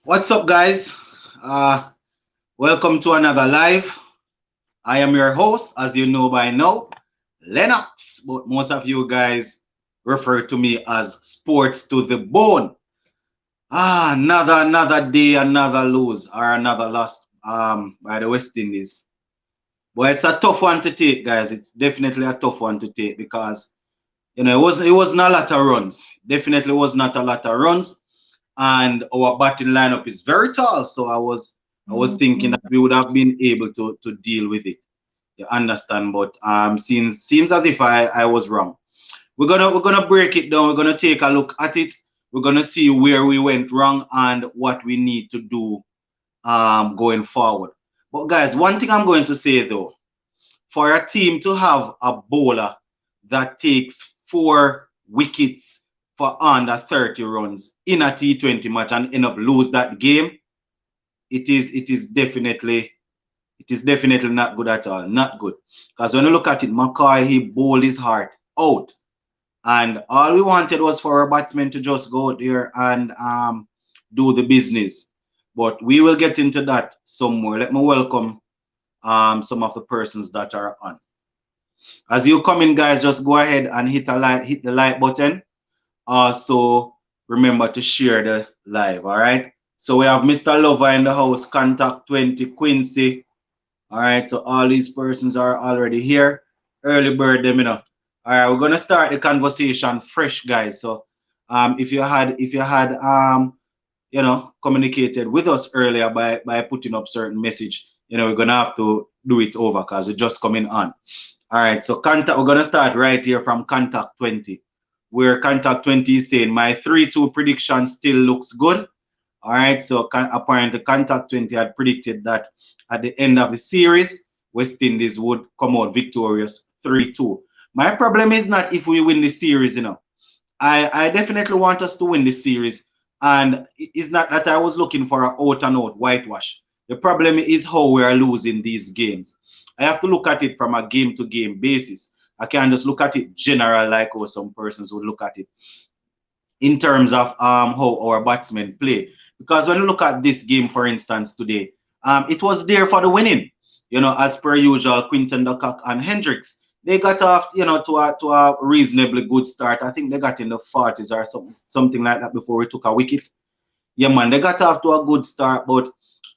What's up, guys? Uh, Welcome to another live. I am your host, as you know by now, Lennox, but most of you guys refer to me as Sports to the Bone. Another day, another lose or another loss by the West Indies. But it's a tough one to take, guys. It's definitely a tough one to take because it wasn't a lot of runs. Definitely was not a lot of runs, and our batting lineup is very tall. So I was thinking that we would have been able to deal with it. You understand? But seems as if I was wrong. We're gonna break it down. We're gonna take a look at it. We're gonna see where we went wrong and what we need to do going forward. But guys, one thing I'm going to say though, for a team to have a bowler that takes 4 wickets for under 30 runs in a T20 match and end up lose that game, it is definitely not good at all. Not good. Because when you look at it, McCoy, he bowled his heart out. And all we wanted was for our batsmen to just go out there and do the business. But we will get into that some more. Let me welcome some of the persons that are on. As you come in, guys, just go ahead and hit the like button. Also, remember to share the live. All right. So we have Mr. Lover in the house, contact 20 Quincy. All right. So all these persons are already here. Early bird, them, you know. All right. We're gonna start the conversation fresh, guys. So, if you had communicated with us earlier by putting up certain message, we're gonna have to do it over because we're just coming on. All right, so contact, we're gonna start right here from contact 20, where contact 20 is saying my 3-2 prediction still looks good. All right, so apparently contact 20 had predicted that at the end of the series, West Indies would come out victorious 3-2. My problem is not if we win the series. I definitely want us to win the series, and it's not that I was looking for an out and out whitewash. The problem is how we are losing these games. I have to look at it from a game to game basis. I can't just look at it general like how some persons would look at it in terms of how our batsmen play. Because when you look at this game, for instance, today, it was there for the winning. As per usual, Quinton de Kock and Hendricks, they got off, to a reasonably good start. I think they got in the 40s or something like that before we took a wicket. Yeah, man, they got off to a good start, but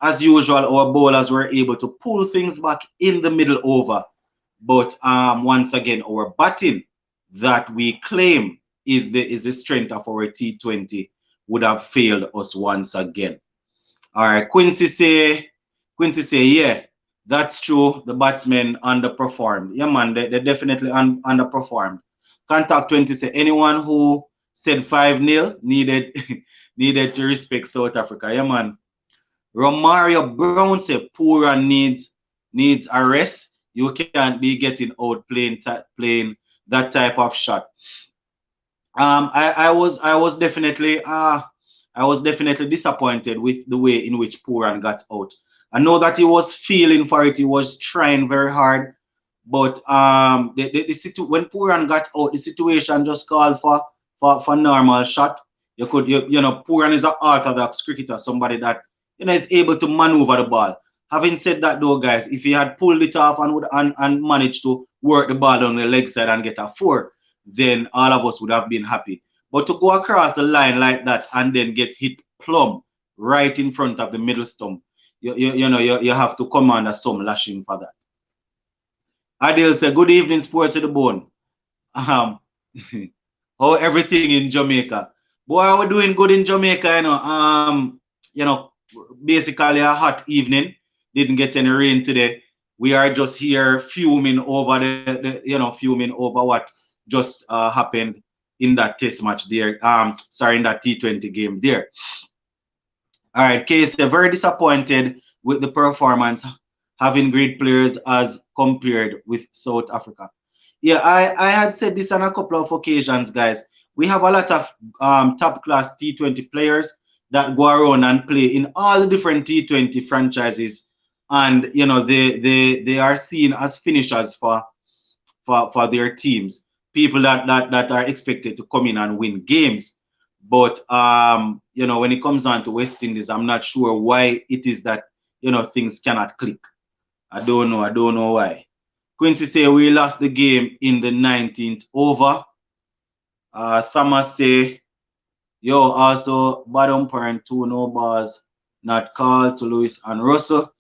as usual, our bowlers were able to pull things back in the middle over. But once again, our batting that we claim is the strength of our T20 would have failed us once again. All right, Quincy say, yeah, that's true. The batsmen underperformed. Yeah, man, they definitely underperformed. Contact 20 say anyone who said 5-0 needed needed to respect South Africa. Yeah, man. Romario Brown said Pura needs a rest. You can't be getting out playing that type of shot. I was definitely disappointed with the way in which Puran got out. I know that he was feeling for it, he was trying very hard, but when Puran got out, the situation just called for normal shot. Puran is an orthodox cricketer, somebody that is able to maneuver the ball. Having said that, though, guys, if he had pulled it off and managed to work the ball on the leg side and get a four, then all of us would have been happy. But to go across the line like that and then get hit plumb right in front of the middle stump, you have to come under some lashing for that. Adil said, "Good evening, Sports to the Bone. Um, how everything in Jamaica? Boy, we're doing good in Jamaica. You know, basically a hot evening. Didn't get any rain today. We are just here fuming over fuming over what just happened in that test match there. Sorry, in that T20 game there. All right, Casey, very disappointed with the performance, having great players as compared with South Africa. Yeah, I had said this on a couple of occasions, guys. We have a lot of top class T20 players that go around and play in all the different T20 franchises, and they are seen as finishers for their teams, people that are expected to come in and win games. But when it comes down to West Indies, I'm not sure why it is that things cannot click. I don't know. I don't know why. Quincy say we lost the game in the 19th over. Thomas say, yo, also bad umpire and two no balls not called to Lewis and Russell.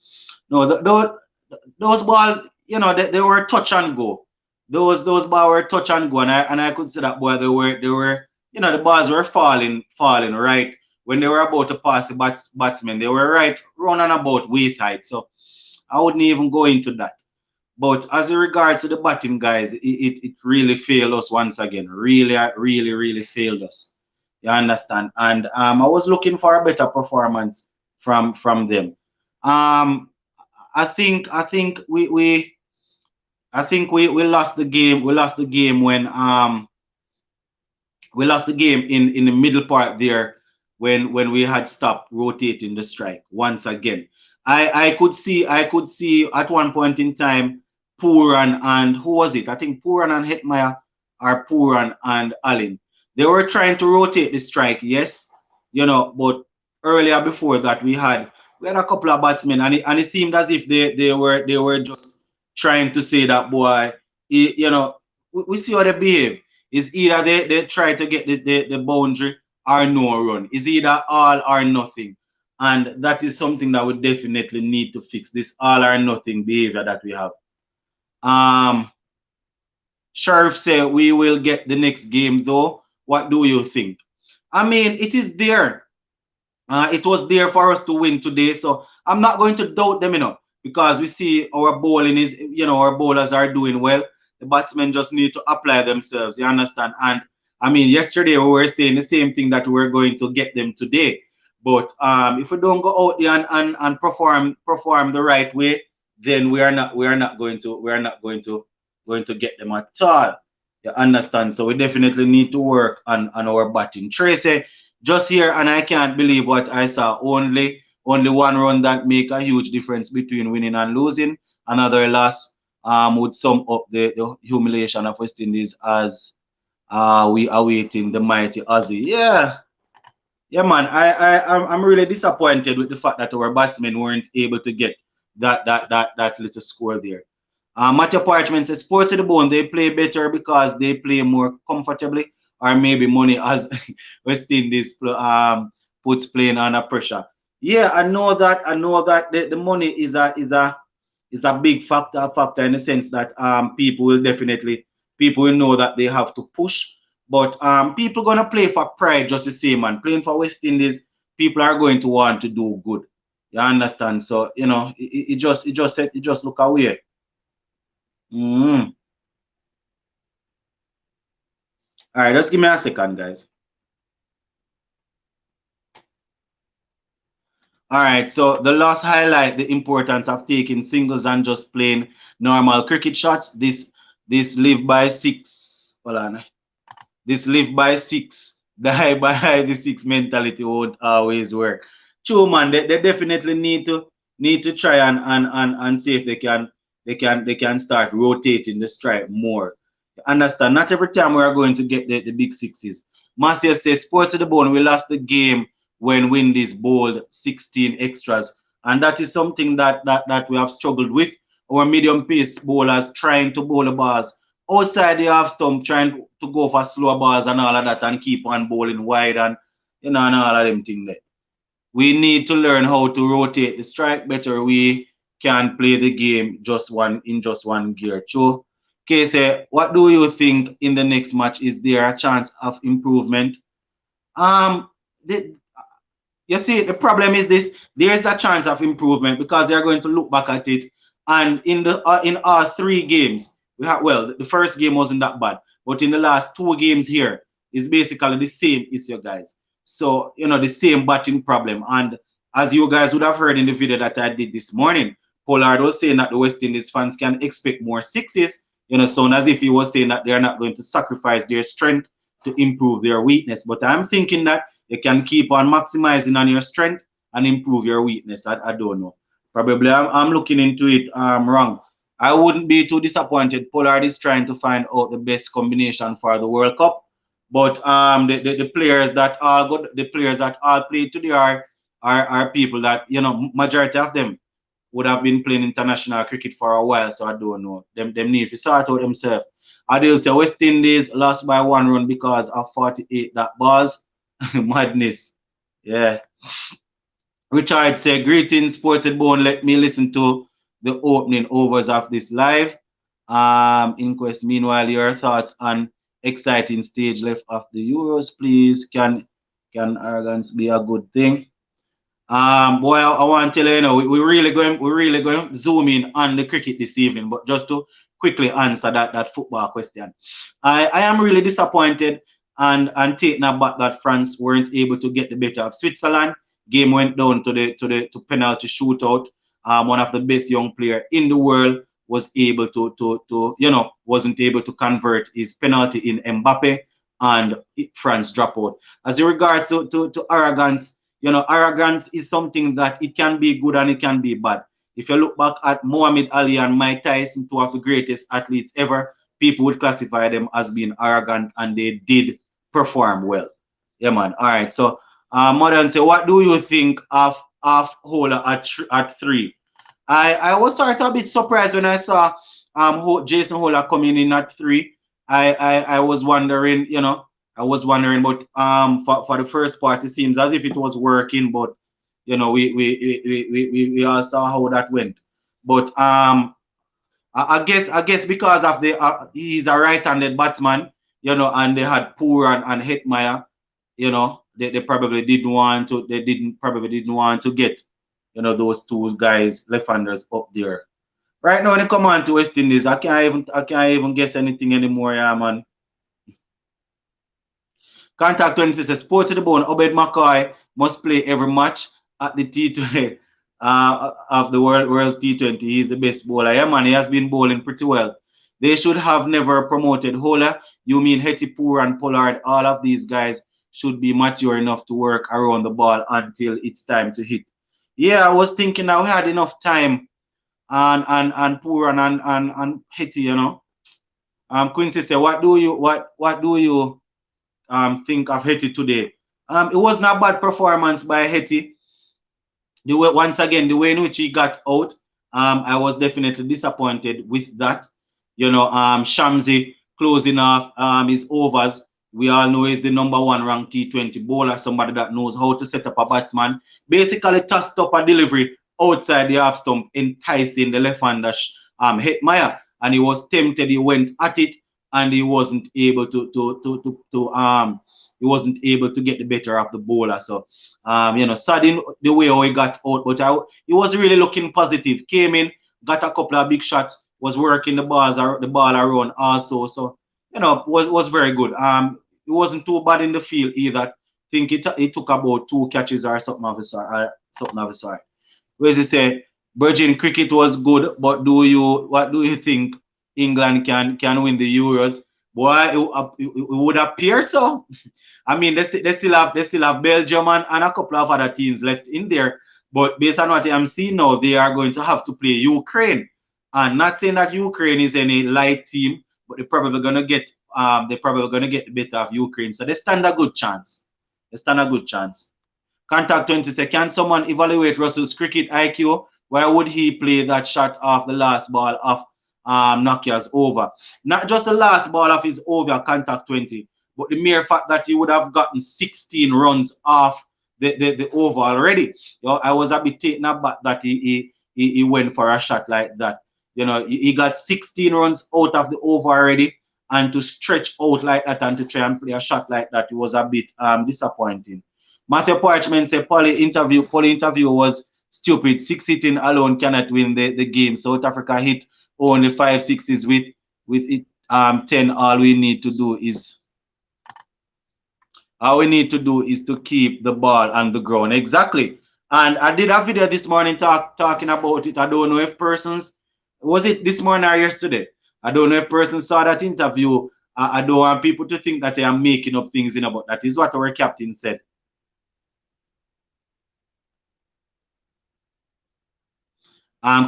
No, those balls, they were touch and go. Those balls were touch and go, and I could see that boy. They were the balls were falling right when they were about to pass the batsman. They were right round and about waist height. So I wouldn't even go into that. But as in regards to the batting guys, it really failed us once again. Really, really, really failed us. You understand? And I was looking for a better performance from them. Um, I think we lost the game. We lost the game when we lost the game in the middle part there when we had stopped rotating the strike once again. I could see at one point in time Puran and who was it? I think Puran and Hetmeyer or Puran and Allen. They were trying to rotate the strike, yes, but earlier before that we had a couple of batsmen and it seemed as if they were just trying to say that boy, we see how they behave. It's either they try to get the boundary or no run. It's either all or nothing. And that is something that we definitely need to fix. This all or nothing behavior that we have. Um Sheriff say we will get the next game though. What do you think? I mean, it is there. It was there for us to win today, so I'm not going to doubt them, because we see our bowling is, our bowlers are doing well. The batsmen just need to apply themselves. You understand? And I mean, yesterday we were saying the same thing that we're going to get them today. But if we don't go out there and perform the right way, then we are not going to get them at all. You understand? So we definitely need to work on our batting. Tracy, just here, and I can't believe what I saw. Only one run that make a huge difference between winning and losing. Another loss would sum up the humiliation of West Indies as we awaiting the mighty Aussie. Yeah, yeah, man. I'm really disappointed with the fact that our batsmen weren't able to get that little score there. Matthew Parchment says, Sports to the Bone, they play better because they play more comfortably, or maybe money as West Indies puts playing under pressure. Yeah, I know that. I know that the money is a big factor in the sense that people will know that they have to push, but people gonna play for pride just the same, man. Playing for West Indies, people are going to want to do good. You understand? So it just look away. Mm. All right, just give me a second, guys. All right, so the last highlight the importance of taking singles and just playing normal cricket shots. This live by six. Hold on. This live by six, die by the six mentality won't always work. True, man. They definitely need to try and see if they can start rotating the strike more. Understand? Not every time we are going to get the big sixes. Matthew says, Sports to the Bone, we lost the game when Windies bowled 16 extras. And that is something that we have struggled with. Our medium pace bowlers trying to bowl the balls outside the half stump, trying to go for slow balls and all of that and keep on bowling wide and all of them things there. We need to learn how to rotate the strike better. We can play the game just one gear. So, Casey, what do you think in the next match? Is there a chance of improvement? Um, the, you see, the problem is this: there is a chance of improvement because they're going to look back at it, and in our three games, we have well, the first game wasn't that bad, but in the last two games here is basically the same issue, guys. So the same batting problem, and as you guys would have heard in the video that I did this morning, Pollard was saying that the West Indies fans can expect more sixes. Sound as if he was saying that they're not going to sacrifice their strength to improve their weakness. But I'm thinking that you can keep on maximizing on your strength and improve your weakness. I don't know. Probably I'm looking into it wrong. I wouldn't be too disappointed. Pollard is trying to find out the best combination for the World Cup. But the players that all good, the players that all play today are people that, you know, majority of them would have been playing international cricket for a while, so I don't know. Them need to sort out themselves. I do say West Indies lost by 1 run because of 48 that balls. Madness. Yeah. Richard said, greetings, Sported Bone. Let me listen to the opening overs of this live. Inquest, meanwhile, your thoughts on exciting stage left of the Euros, please. Can arrogance be a good thing? Boy, I want to tell you, you know, we're really going to zoom in on the cricket this evening. But just to quickly answer that football question, I am really disappointed and taken aback that France weren't able to get the better of Switzerland. Game went down to penalty shootout. One of the best young player in the world was able to you know, wasn't able to convert his penalty in Mbappe, and France drop out. As in regards to arrogance, you know, arrogance is something that it can be good and it can be bad. If you look back at Muhammad Ali and Mike Tyson, two of the greatest athletes ever, people would classify them as being arrogant, and they did perform well. Yeah, man. All right. So, Modern say, what do you think of Hola at 3? I was sort of a bit surprised when I saw Jason Hola coming in at 3. I was wondering, you know, I was wondering, but for the first part, it seems as if it was working, but you know, we all saw how that went. But I guess because of the he's a right-handed batsman, you know, and they had Poor and Hetmeyer, you know, they probably didn't want to, they didn't probably didn't want to get, you know, those two guys left-handers up there. Right now, when it come on to West Indies, I can't even guess anything anymore, yeah, man. Contact 26 says, Sport to the bone, Obed McCoy must play every match at the T20 of the World's T20. He's the best bowler. Yeah, man, he has been bowling pretty well. They should have never promoted Hola. You mean Hetipur and Pollard? All of these guys should be mature enough to work around the ball until it's time to hit. Yeah, I was thinking I had enough time, and Puran and Hetty, you know. Quincy said, what do you think of Hetty today? It wasn't a bad performance by Hetty. The way, once again, the way in which he got out, I was definitely disappointed with that. You know, Shamsi closing off his overs. We all know he's the #1 ranked T20 bowler, somebody that knows how to set up a batsman. Basically, tossed up a delivery outside the half stump, enticing the left-hander Hetmeyer, and he was tempted. He went at it, and he wasn't able to he wasn't able to get the better of the bowler. So you know, sad in the way how he got out, but he was really looking positive. Came in, got a couple of big shots, was working the ball around also. So you know, was very good. It wasn't too bad in the field either. I think it took about 2 catches or something of the sort. Something of the sort. Where he say, Virgin cricket was good, but what do you think England can win the Euros? Boy, it would appear so. I mean, they still have Belgium and a couple of other teams left in there. But based on what I'm seeing now, they are going to have to play Ukraine. And not saying that Ukraine is any light team, but they're probably gonna get the better of Ukraine. So they stand a good chance. They stand a good chance. Contact 20 say, can someone evaluate Russell's cricket IQ? Why would he play that shot off the last ball of Nokia's over? Not just the last ball of his over, Contact 20, but the mere fact that he would have gotten 16 runs off the over already. You know, I was a bit taken aback that he went for a shot like that. You know, he got 16 runs out of the over already, and to stretch out like that and to try and play a shot like that, it was a bit disappointing. Matthew Parchment said Polly interview was stupid. 6 hitting alone cannot win the game. South Africa hit only 5 sixes with it 10. All we need to do is to keep the ball on the ground. Exactly. And I did a video this morning talking about it. I don't know if persons, was it this morning or yesterday? I don't know if persons saw that interview. I don't want people to think that I am making up things, you know, but that is what our captain said.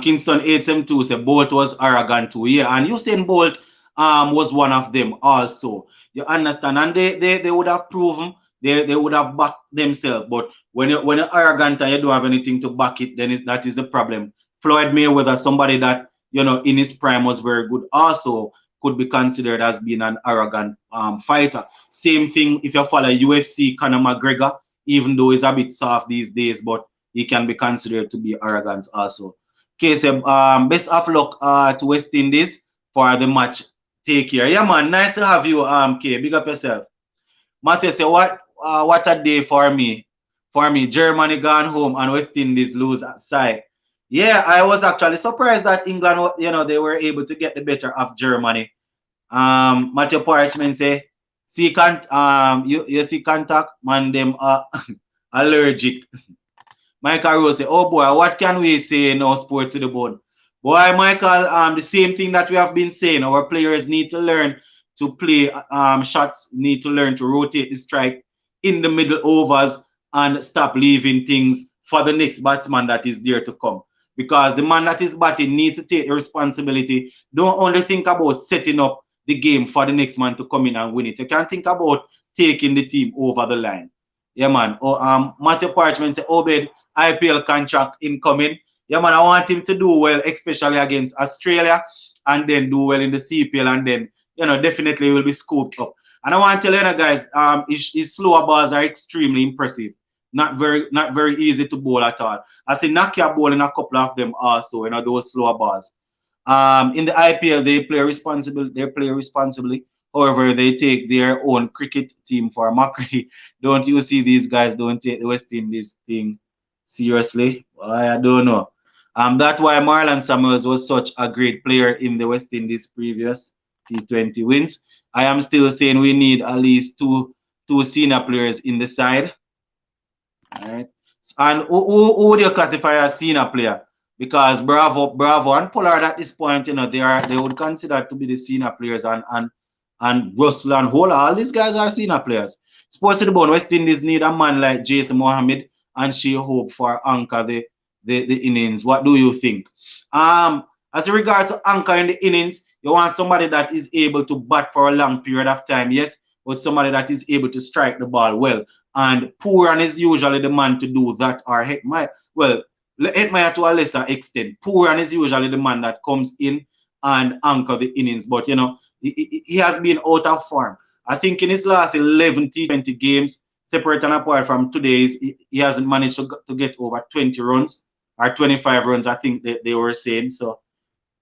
Kingston 872 said Bolt was arrogant too. Yeah, and Usain Bolt was one of them also. You understand? And they would have proven, they would have backed themselves. But when you're arrogant and you don't have anything to back it, then that is the problem. Floyd Mayweather, somebody that in his prime was very good, also could be considered as being an arrogant fighter. Same thing if you follow UFC, Conor McGregor, even though he's a bit soft these days, but he can be considered to be arrogant also. Okay, so best of luck to West Indies for the match. Take care. Yeah, man. Nice to have you, K. Big up yourself. Matthew say, what a day for me. For me, Germany gone home and West Indies lose at side. Yeah, I was actually surprised that England, they were able to get the better of Germany. Matthew Parchment say, you see contact, man, them allergic. Michael Rose say, oh boy, what can we say now, sports to the bone? Boy, Michael, the same thing that we have been saying. Our players need to learn to play shots, need to learn to rotate the strike in the middle overs and stop leaving things for the next batsman that is there to come. Because the man that is batting needs to take the responsibility. Don't only think about setting up the game for the next man to come in and win it. You can think about taking the team over the line. Yeah, man. Matthew Parchment say, Obed, IPL contract incoming. Yeah, man, I want him to do well, especially against Australia, and then do well in the CPL, and then, definitely will be scooped up. And I want to tell you, guys, his slower balls are extremely impressive. Not very easy to bowl at all. I see Nakia bowling a couple of them also, those slower balls. In the IPL, they play responsibly. However, they take their own cricket team for mockery. Don't you see these guys don't take the West Indies thing seriously? I don't know. That's why Marlon Samuels was such a great player in the West Indies previous T20 wins. I am still saying we need at least two senior players in the side. All right. And who would you classify as senior player? Because Bravo and Pollard at this point, they would consider to be the senior players, and Russell and Hola, all these guys are senior players. Sports to the bone, West Indies need a man like Jason Mohammed and Shea Hope for anchor the innings. What do you think? As regards to anchor in the innings, you want somebody that is able to bat for a long period of time, yes, but somebody that is able to strike the ball well. And Pooran is usually the man to do that, or Hetmeyer to a lesser extent. Pooran is usually the man that comes in and anchor the innings, but he has been out of form. I think in his last 11 T20 games, separate and apart from today's, he hasn't managed to get over 20 runs or 25 runs, I think they were saying. So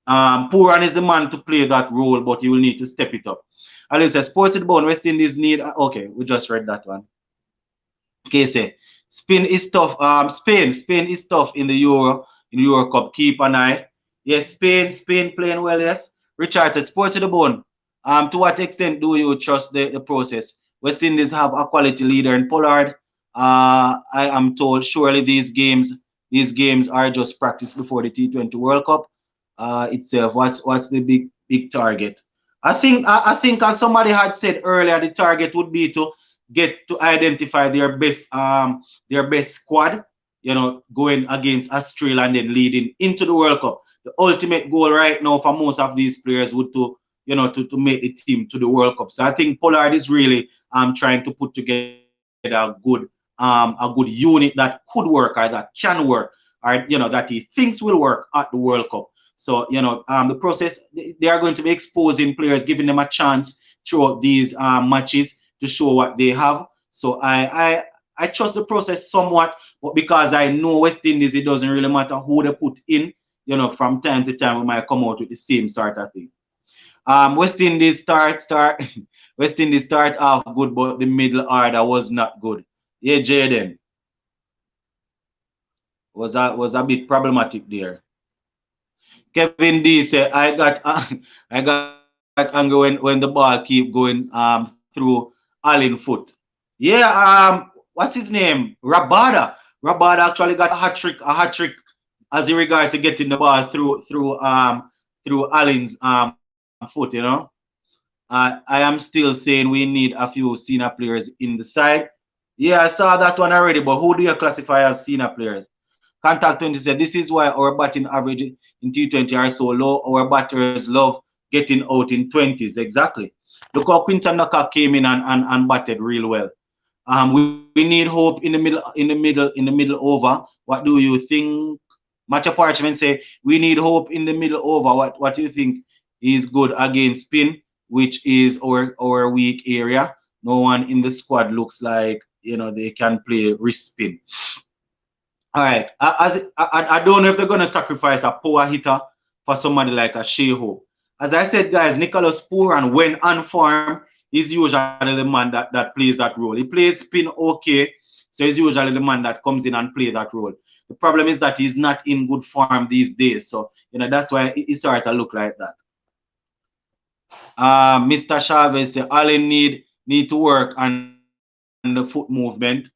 Pooran is the man to play that role, but you will need to step it up. And it says, Sports it bone, West Indies need, okay, we just read that one. Okay, say, Spain is tough. Spain is tough in the Euro Cup. Keep an eye. Yes, Spain playing well, yes. Richard says, Sports to the bone. To what extent do you trust the process? West Indies have a quality leader in Pollard. I am told surely these games are just practice before the T20 World Cup itself. What's the big target? I think as somebody had said earlier, the target would be to get to identify their best squad, going against Australia and then leading into the World Cup. The ultimate goal right now for most of these players would to make the team to the World Cup. So I think Pollard is really trying to put together a good unit that could work, or that can work, or that he thinks will work at the World Cup. So the process, they are going to be exposing players, giving them a chance throughout these matches to show what they have. So I trust the process somewhat, but because I know West Indies, it doesn't really matter who they put in. From time to time we might come out with the same sort of thing. West Indies start West Indies start off good, but the middle order was not good. Yeah, Jaden was a bit problematic there. Kevin D said, I got angry when the ball keep going through Allen foot. Yeah, what's his name? Rabada. Rabada actually got a hat trick as in regards to getting the ball through Allen's foot, I am still saying we need a few senior players in the side. Yeah, I saw that one already, but who do you classify as senior players? Contact 20 said, this is why our batting average in T20 are so low. Our batters love getting out in 20s. Exactly. Look how Quinton Naka came in and batted real well. We need hope in the middle over. What do you think? Matcha Parchment say we need hope in the middle over. What do you think is good against spin, which is our weak area? No one in the squad looks like they can play wrist spin. All right. I don't know if they're gonna sacrifice a power hitter for somebody like a Sheho. As I said, guys, Nicholas Puran, when on form, is usually the man that plays that role. He plays spin okay, so he's usually the man that comes in and play that role. The problem is that he's not in good form these days, so that's why he started to look like that. Mr. Chavez say Allen need to work on the foot movement.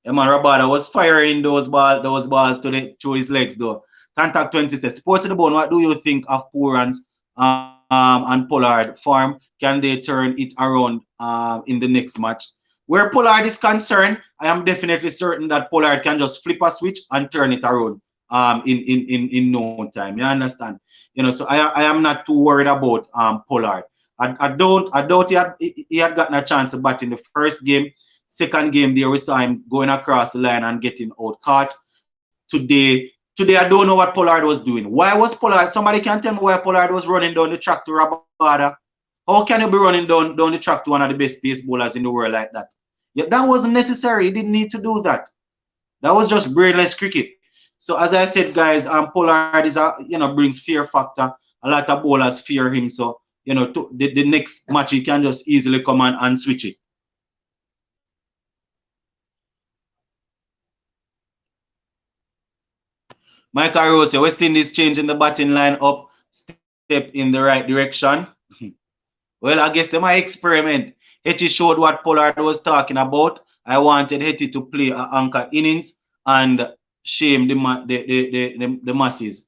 Yeah, man, Rabada was firing those balls through his legs though. Contact 20 says, Sports to the Bone, what do you think of Purans and Pollard form? Can they turn it around in the next match? Where Pollard is concerned, I am definitely certain that Pollard can just flip a switch and turn it around in no time. You understand? So I am not too worried about Pollard. I doubt he had gotten a chance to bat in the first game. Second game there we saw him going across the line and getting out caught. Today I don't know what Pollard was doing. Why was Pollard? Somebody can tell me why Pollard was running down the track to Rabada. How can you be running down the track to one of the best baseballers in the world like that? Yeah, that wasn't necessary. He didn't need to do that. That was just brainless cricket. So as I said, guys, Pollard is brings fear factor. A lot of bowlers fear him. So the next match he can just easily come and switch it. Michael Rose, West Indies changing the batting line up, step in the right direction. Well, I guess they might experiment. Hetty showed what Pollard was talking about. I wanted Hetty to play a anchor innings and shame the masses.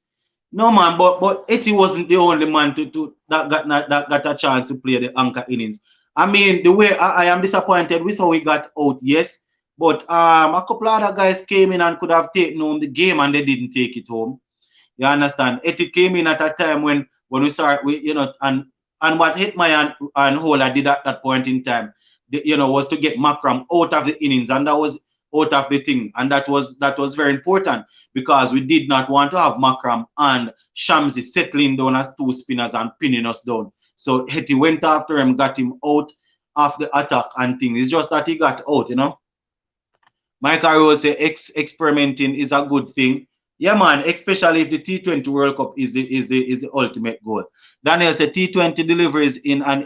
No man, but Hetty wasn't the only man that got a chance to play the anchor innings. I mean, the way I am disappointed with how we got out, yes. But a couple other guys came in and could have taken home the game and they didn't take it home. You understand? It came in at a time when we started, and what hit my and Hola did at that point in time, was to get Makram out of the innings, and that was out of the thing, and that was very important because we did not want to have Makram and Shamsi settling down as two spinners and pinning us down. So Hetty went after him, got him out of the attack and things. It's just that he got out. Michael Rose say experimenting is a good thing. Yeah, man, especially if the T20 World Cup is the ultimate goal. Daniel said T20 delivers in an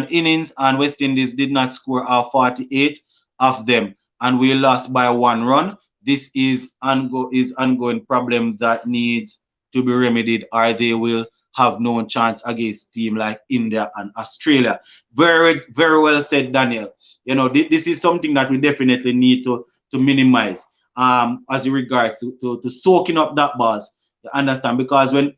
innings, and West Indies did not score 48 of them, and we lost by 1 run. This is ongoing problem that needs to be remedied, or they will have no chance against team like India and Australia. Very, very well said, Daniel. This is something that we definitely need to minimize as regards to soaking up that balls. You understand? Because when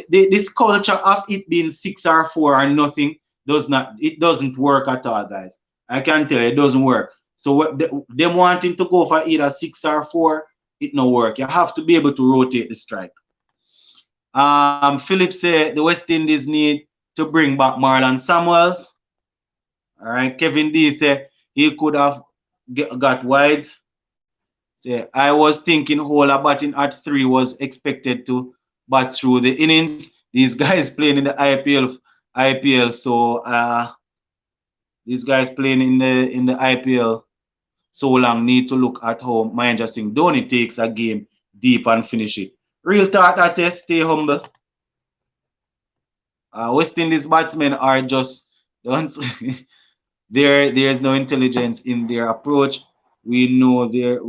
this culture of it being 6 or 4 or nothing doesn't work at all, guys. I can tell you, it doesn't work. So them wanting to go for either 6 or 4, it no work. You have to be able to rotate the strike. Philip said the West Indies need to bring back Marlon Samuels. All right. Kevin D said he could have got wides. Say I was thinking Hola batting at 3 was expected to bat through the innings. These guys playing in the IPL. So these guys playing in the IPL so long need to look at how Mahendra Singh Dhoni takes a game deep and finish it. Real talk, that is, stay humble. West Indies batsmen are just don't. There's no intelligence in their approach. We know the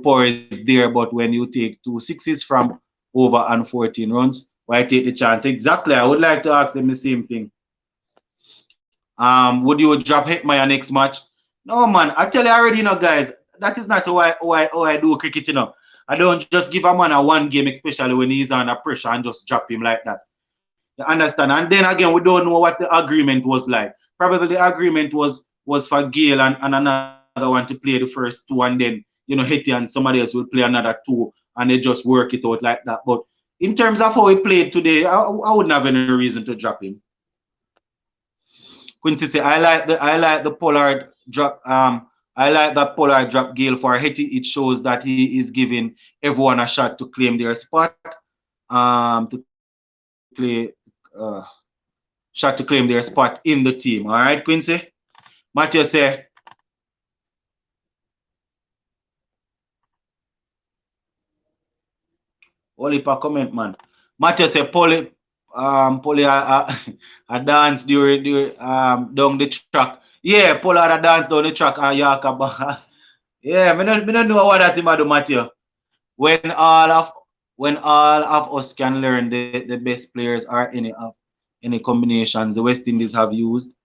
power is there, but when you take 2 sixes from over and 14 runs, why take the chance? Exactly. I would like to ask them the same thing. Would you drop Hetmyer next match? No, man. I tell you already, guys. That is not how I do cricket, I don't just give a man a 1 game, especially when he's under pressure, and just drop him like that. You understand? And then again, we don't know what the agreement was like. Probably the agreement was for Gale and another one to play the first 2, and then Hetty and somebody else will play another 2, and they just work it out like that. But in terms of how he played today, I wouldn't have any reason to drop him. Quincy say, I like the Pollard drop. I like that Pollard drop Gale for Hetty. It shows that he is giving everyone a shot to claim their spot. To play shot to claim their spot in the team. All right, Quincy. Matthew say, only per comment, man. Matthew say, Polly a dance down the track. Yeah, Pollard a dance down the track and Yaka. Yeah, me don't know what that him a do, Matthew. When all of when all of us can learn the best players are any combinations the West Indies have used.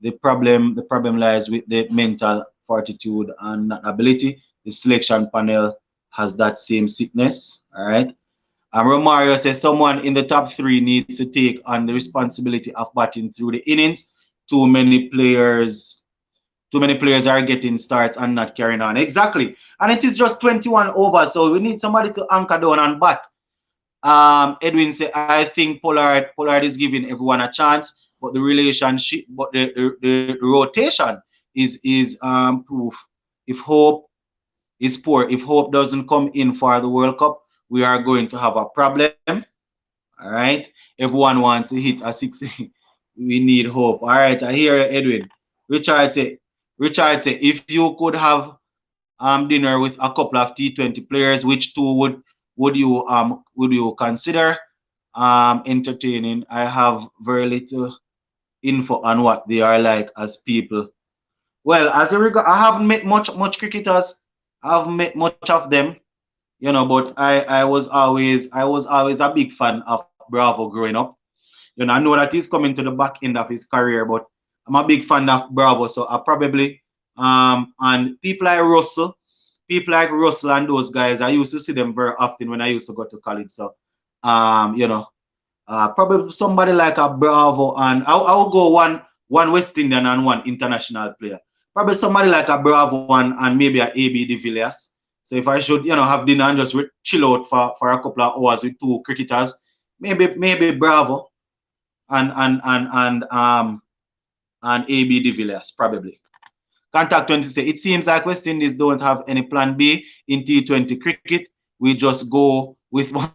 The problem lies with the mental fortitude and ability. The selection panel has that same sickness. All right. And Romario says someone in the top three needs to take on the responsibility of batting through the innings. Too many players, too many players are getting starts and not carrying on. Exactly. And it is just 21 overs, so we need somebody to anchor down and bat. Edwin said, I think Pollard is giving everyone a chance, but the relationship, but the rotation is proof. If hope is poor, if hope doesn't come in for the World Cup, we are going to have a problem. All right. Everyone wants to hit a 60. We need hope. All right. I hear you, Edwin. Richard say, if you could have dinner with a couple of T20 players, which two would you consider entertaining? I have very little info on what they are like as people. Well, as a regard, I haven't met much cricketers. I haven't met much of them, but I was always a big fan of Bravo growing up. I know that he's coming to the back end of his career, but I'm a big fan of Bravo, so I probably and people like Russell and those guys, I used to see them very often when I used to go to college. So um, you know, probably somebody like a Bravo, and I'll go one West Indian and one international player. Probably somebody like a Bravo and maybe a AB de Villiers. So if I should, have dinner and just chill out for a couple of hours with two cricketers, maybe Bravo and AB de Villiers probably. Contact 20 say it seems like West Indies don't have any plan B in T20 cricket. We just go with one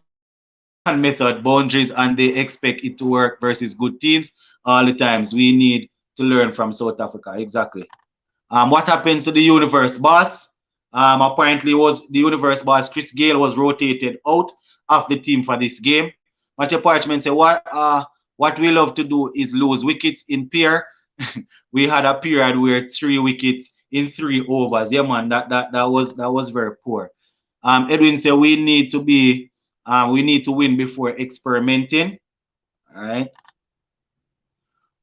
method, boundaries, and they expect it to work versus good teams all the times. We need to learn from South Africa. Exactly. What happens to the universe boss? Apparently, was the universe boss Chris Gale was rotated out of the team for this game. Matthew Parchment said, what we love to do is lose wickets in pair. We had a period where 3 wickets in 3 overs. Yeah, man, that was very poor. Edwin said we need to win before experimenting. All right.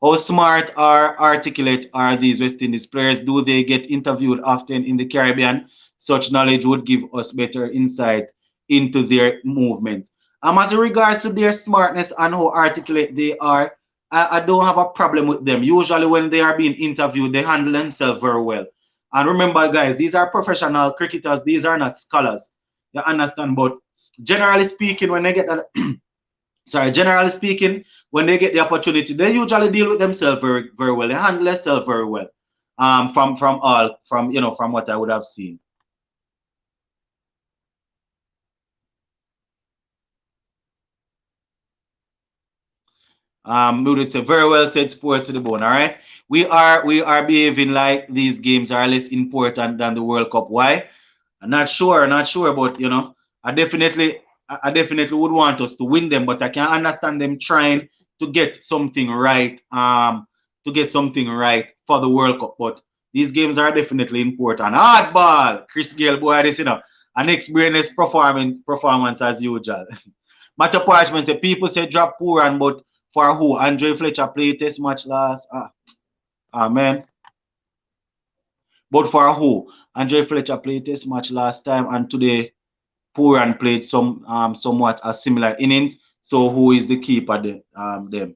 How smart or articulate are these West Indies players? Do they get interviewed often in the Caribbean? Such knowledge would give us better insight into their movements. As regards to their smartness and how articulate they are, I don't have a problem with them. Usually, when they are being interviewed, they handle themselves very well. And remember, guys, these are professional cricketers. These are not scholars. You understand? But generally speaking, when they get that generally speaking, when they get the opportunity, they usually deal with themselves very, very well. They handle themselves very well. From what I would have seen. We would say very well said, sports to the bone. All right, we are behaving like these games are less important than the World Cup. Why? I'm not sure, but I definitely, I definitely would want us to win them, but I can understand them trying to get something right, for the World Cup. But these games are definitely important. Hardball, Chris Gale, boy, this an experienced performance as usual. Matter Parchment say people say drop poor and but for who? Andre Fletcher played test match last. Man. But for who? Andre Fletcher played test match last time, and today Pooran played somewhat a similar innings. So who is the keeper them?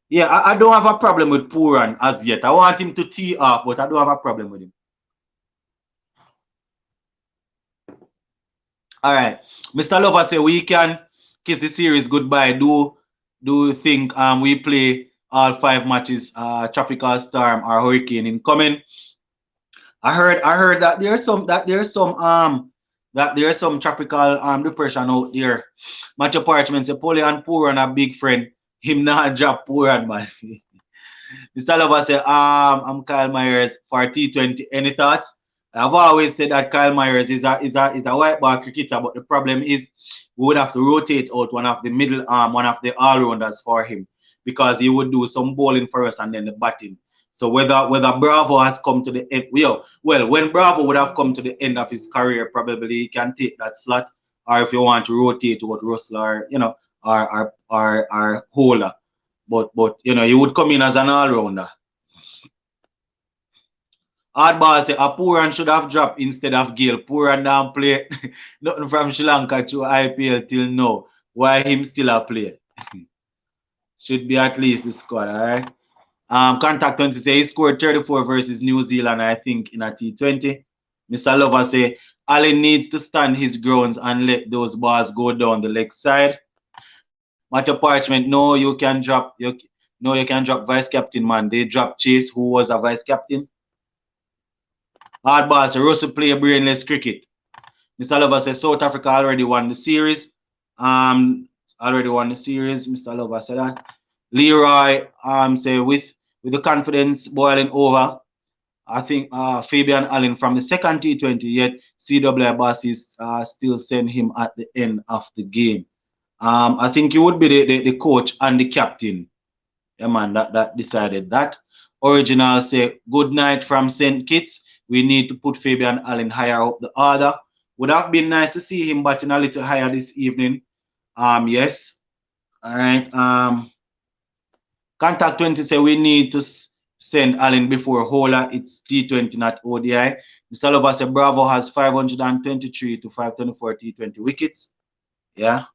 Yeah, I don't have a problem with Pooran as yet. I want him to tee off, but I don't have a problem with him. All right. Mr. Lover say we can kiss the series goodbye. Do you think we play all 5 matches, tropical storm or hurricane incoming? I heard that there's some tropical depression out there. Much apartments, a Polly and poor and a big friend. Him not drop poor and man. Mr. Lover say, I'm Kyle Myers for T20. Any thoughts? I've always said that Kyle Myers is a white ball cricketer, but the problem is we would have to rotate out one of the middle one of the all-rounders for him because he would do some bowling for us and then the batting. So whether Bravo has come to the end, well, when Bravo would have come to the end of his career, probably he can take that slot, or if you want to rotate with Russell or or Hola. But he would come in as an all-rounder. Hardball say a Pooran should have dropped instead of Gale. Pooran don't play nothing from Sri Lanka to IPL till now. Why him still a play? Should be at least the squad, alright? Contact 20 say he scored 34 versus New Zealand, I think, in a T20. Mr. Lover say Allen needs to stand his grounds and let those balls go down the leg side. Match Parchment, no, you can drop vice captain, man. They dropped Chase, who was a vice captain. Hardball say Russell play brainless cricket. Mr. Lover says South Africa already won the series. Mr. Lover said that. Leroy say with the confidence boiling over, I think Fabian Allen from the second T20, yet CWI bosses still send him at the end of the game. I think he would be the coach and the captain. Yeah, man, that decided that. Original say good night from St. Kitts. We need to put Fabian Allen higher up the order. Would have been nice to see him batting a little higher this evening. Yes. All right. Contact 20 say we need to send Allen before Hola. It's T20, not ODI. Mr. Lover say Bravo has 523 to 524 T20 wickets. Yeah.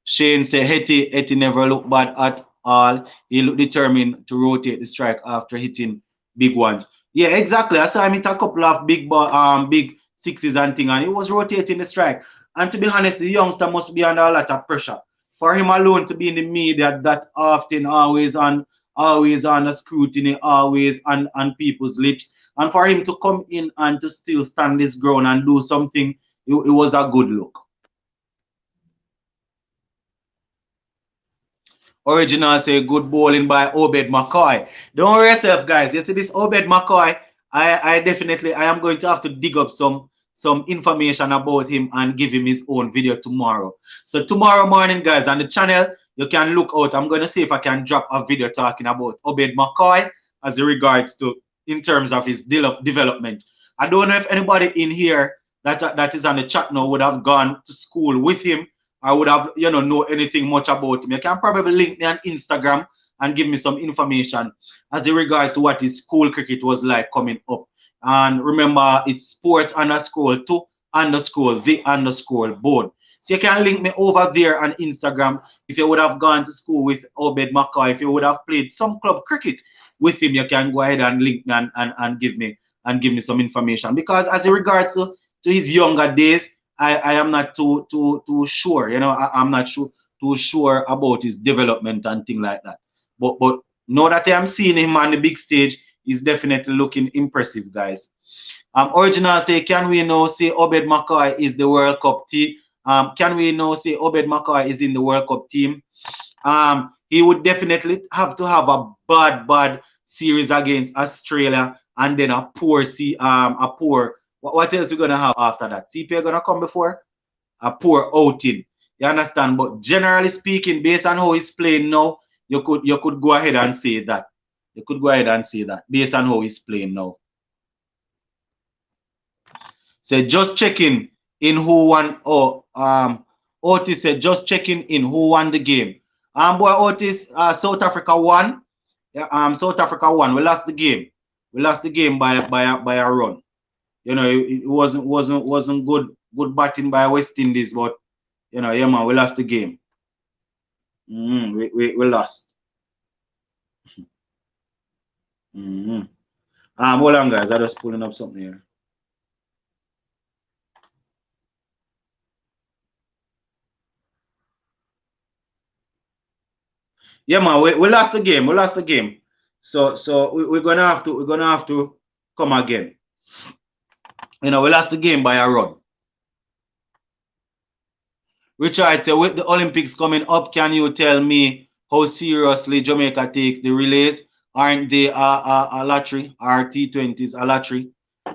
Shane say Hetty never looked bad at all. He looked determined to rotate the strike after hitting big ones. Yeah, exactly. I saw him hit a couple of big sixes and thing, and he was rotating the strike. And to be honest, the youngster must be under a lot of pressure. For him alone to be in the media that often, always on the scrutiny, always on people's lips, and for him to come in and to still stand his ground and do something, it was a good look. Original say good bowling by Obed McCoy. Don't worry yourself, guys. You see this Obed McCoy, I definitely I am going to have to dig up some information about him and give him his own video tomorrow. So tomorrow morning, guys, on the channel, you can look out. I'm going to see if I can drop a video talking about Obed McCoy as regards to in terms of his development. I don't know if anybody in here that is on the chat now would have gone to school with him. I would have, know anything much about him. You can probably link me on Instagram and give me some information as in regards to what his school cricket was like coming up. And remember, it's sports_2_the_board. So you can link me over there on Instagram. If you would have gone to school with Obed McCoy, if you would have played some club cricket with him, you can go ahead and link me and give me some information. Because as in regards to his younger days, I am not too sure, I'm not too sure about his development and things like that. But now that I am seeing him on the big stage, he's definitely looking impressive, guys. Original say, can we now say Obed McCoy is the World Cup team? Can we now say Obed McCoy is in the World Cup team? He would definitely have to have a bad series against Australia and then a poor what else we gonna have after that? CPA gonna come before a poor outing. You understand? But generally speaking, based on how he's playing now, you could go ahead and say that. You could go ahead and say that based on how he's playing now. So just checking in who won. Otis said just checking in who won the game. Boy Otis, South Africa won. Yeah, South Africa won. We lost the game. We lost the game by a run. It wasn't good batting by West Indies, but yeah, man, we lost the game. We lost. Hold on, guys. I'm just pulling up something here. Yeah, man, we lost the game. We lost the game. So we're gonna have to come again. We lost the game by a run. Richard said, with the Olympics coming up, can you tell me how seriously Jamaica takes the relays? Aren't they a lottery? Are T20s a lottery?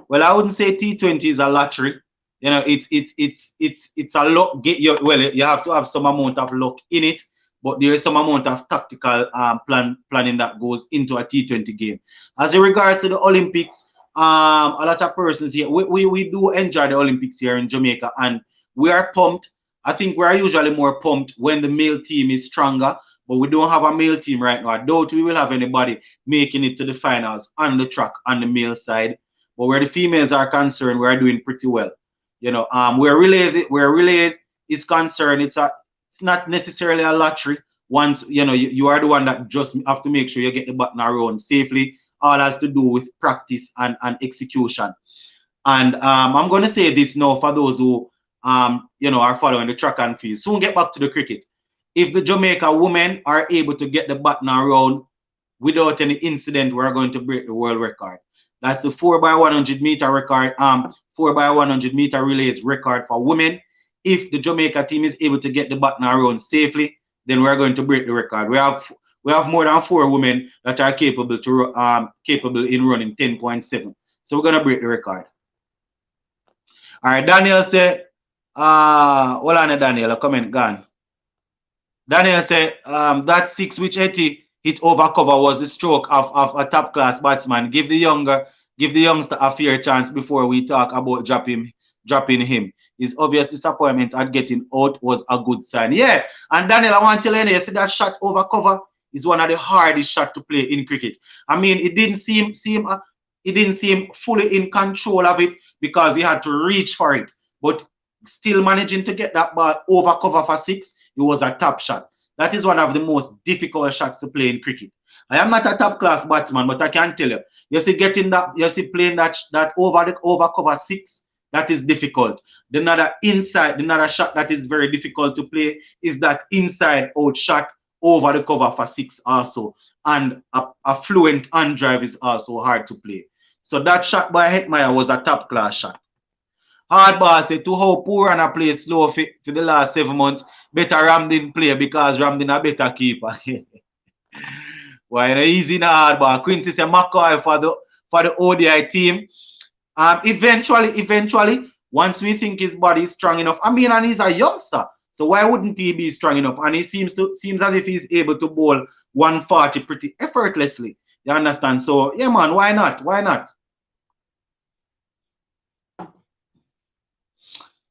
Well, I wouldn't say T20 is a lottery. It's a luck. Well, you have to have some amount of luck in it, but there is some amount of tactical planning that goes into a T20 game. As in regards to the Olympics, a lot of persons here, we do enjoy the Olympics here in Jamaica, and we are pumped. I think we are usually more pumped when the male team is stronger, but we don't have a male team right now. I doubt we will have anybody making it to the finals on the track on the male side. But where the females are concerned, we are doing pretty well. Where relays is concerned, it's not necessarily a lottery. Once you are the one that just have to make sure you get the button around safely. All has to do with practice and execution. And I'm going to say this now for those who are following the track and field. Soon get back to the cricket. If the Jamaica women are able to get the button around without any incident, we're going to break the world record. That's the 4x100 meter record, 4x100 meter relays record for women. If the Jamaica team is able to get the button around safely, then we're going to break the record. We have more than 4 women that are capable in running 10.7. So we're gonna break the record. All right, Daniel said, hold on, Daniel, a comment gone. Daniel said, that 6 which Etty hit over cover was the stroke of a top class batsman. Give the youngster a fair chance before we talk about dropping him. His obvious disappointment at getting out was a good sign. Yeah, and Daniel, I want to tell you see that shot over cover is one of the hardest shots to play in cricket. I mean, it didn't seem fully in control of it because he had to reach for it, but still managing to get that ball over cover for 6, it was a top shot. That is one of the most difficult shots to play in cricket. I am not a top class batsman, but I can tell you, playing that over cover 6, that is difficult. Another shot that is very difficult to play is that inside out shot over the cover for 6 also. And a fluent hand drive is also hard to play. So that shot by Hetmeyer was a top class shot. Hardball said to how poor and I play slow for the last 7 months. Better Ramdin play because Ramdin a better keeper. Why easy na hardball. Quincy said McCoy for the ODI team. Eventually, once we think his body is strong enough, I mean, and he's a youngster, so why wouldn't he be strong enough? And he seems as if he's able to bowl 140 pretty effortlessly. You understand? So yeah, man, why not? Why not?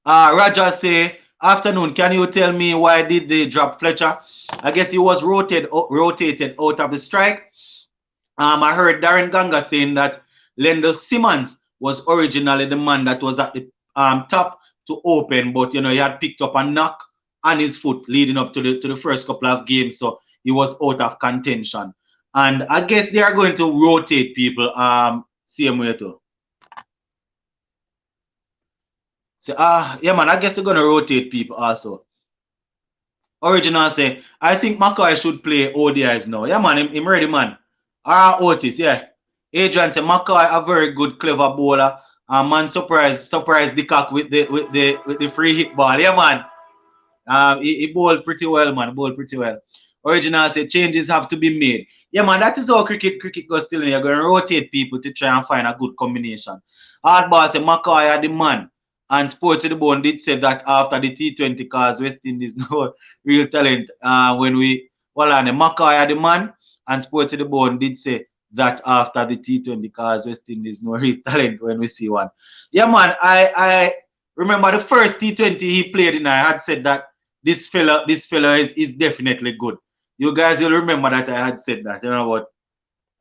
Roger say, afternoon, can you tell me why did they drop Fletcher? I guess he was rotated out of the strike. I heard Darren Ganga saying that Lendl Simmons was originally the man that was at the top to open, but he had picked up a knock on his foot leading up to the first couple of games, so he was out of contention. And I guess they are going to rotate people same way too. So yeah, man, I guess they're gonna rotate people also. Original say, I think McCoy should play ODIs now. Yeah, man, him ready, man. Otis, yeah. Adrian said McCoy a very good, clever bowler. Man, surprised the cock with the free hit ball. Yeah, man. He bowled pretty well, man. Bowled pretty well. Original said changes have to be made. Yeah, man, that is how cricket goes still. You're going to rotate people to try and find a good combination. Hardball said McCoy are the man. And Sports to the Bone did say that after the T20 because West Indies no real talent. McCoy are the man. And Sports to the Bone did say that after the T20 because West Indies no real talent when we see one. Yeah, man, I remember the first T20 he played in, I had said that this fella is definitely good. You guys will remember that I had said that, what?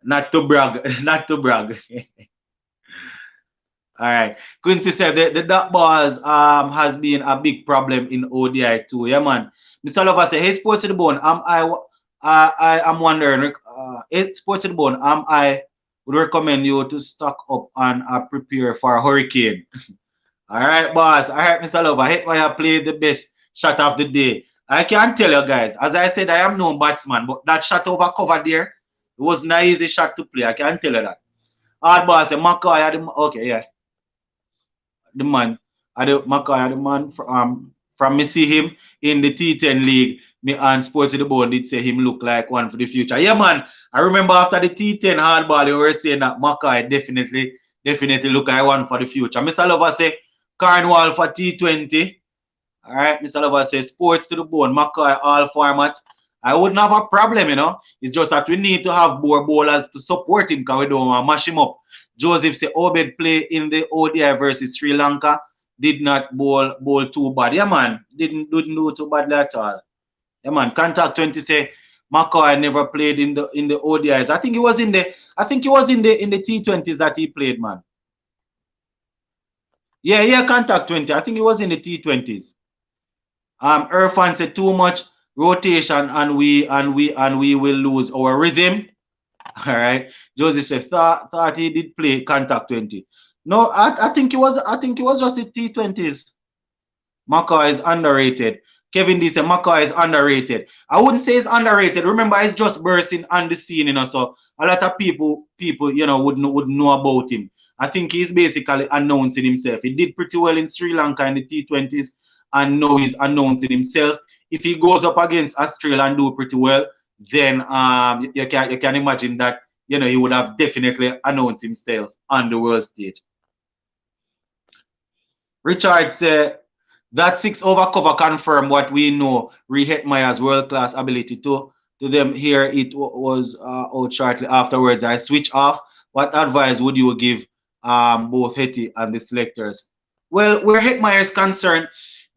Not to brag, not to brag. All right. Quincy said the dot balls has been a big problem in ODI too. Yeah, man. Mr. Lover said, hey, Sports to the Bone, I am wondering, hey, Sports to the Bone, I would recommend you to stock up and prepare for a hurricane. All right, boss. All right, Mr. Lover. Hetmeyer played the best shot of the day. I can tell you guys, as I said, I am no batsman, but that shot over cover there, it wasn't an easy shot to play. I can tell you that. Hard ball, say McCoy, okay, yeah, the man, McCoy, the man from me see him in the T10 league. Me and Sports of the Bone did say him look like one for the future. Yeah, man. I remember after the T10 hardball, you were saying that McCoy definitely look like one for the future. Mr. Lover say Cornwall for T20. All right, Mr. Lover says sports to the bone, McCoy, all formats. I wouldn't have a problem, you know. It's just that we need to have more bowlers to support him because we don't want to mash him up. Joseph say Obed play in the ODI versus Sri Lanka. Did not bowl too bad. Yeah, man. Didn't do too badly at all. Yeah, man. Contact 20 say McCoy never played in the ODIs. I think he was in the T20s that he played, man. Yeah, contact 20. I think he was in the T20s. Irfan said too much rotation and we will lose our rhythm. All right. Josie said thought he did play contact 20. No, I think he was just the T20s. McCoy is underrated. Kevin D said McCoy is underrated. I wouldn't say he's underrated. Remember, he's just bursting on the scene, you know. So a lot of people, you know, would know about him. I think he's basically announcing himself. He did pretty well in Sri Lanka in the T20s, and now he's announcing himself. If he goes up against Australia and do pretty well, then you can imagine that, you know, he would have definitely announced himself on the world stage. Richard said that 6 over cover confirmed what we know. Hetmeyer's world-class ability to them here. It was out shortly afterwards. I switch off. What advice would you give both Hetty and the selectors? Well, where Hetmeyer is concerned,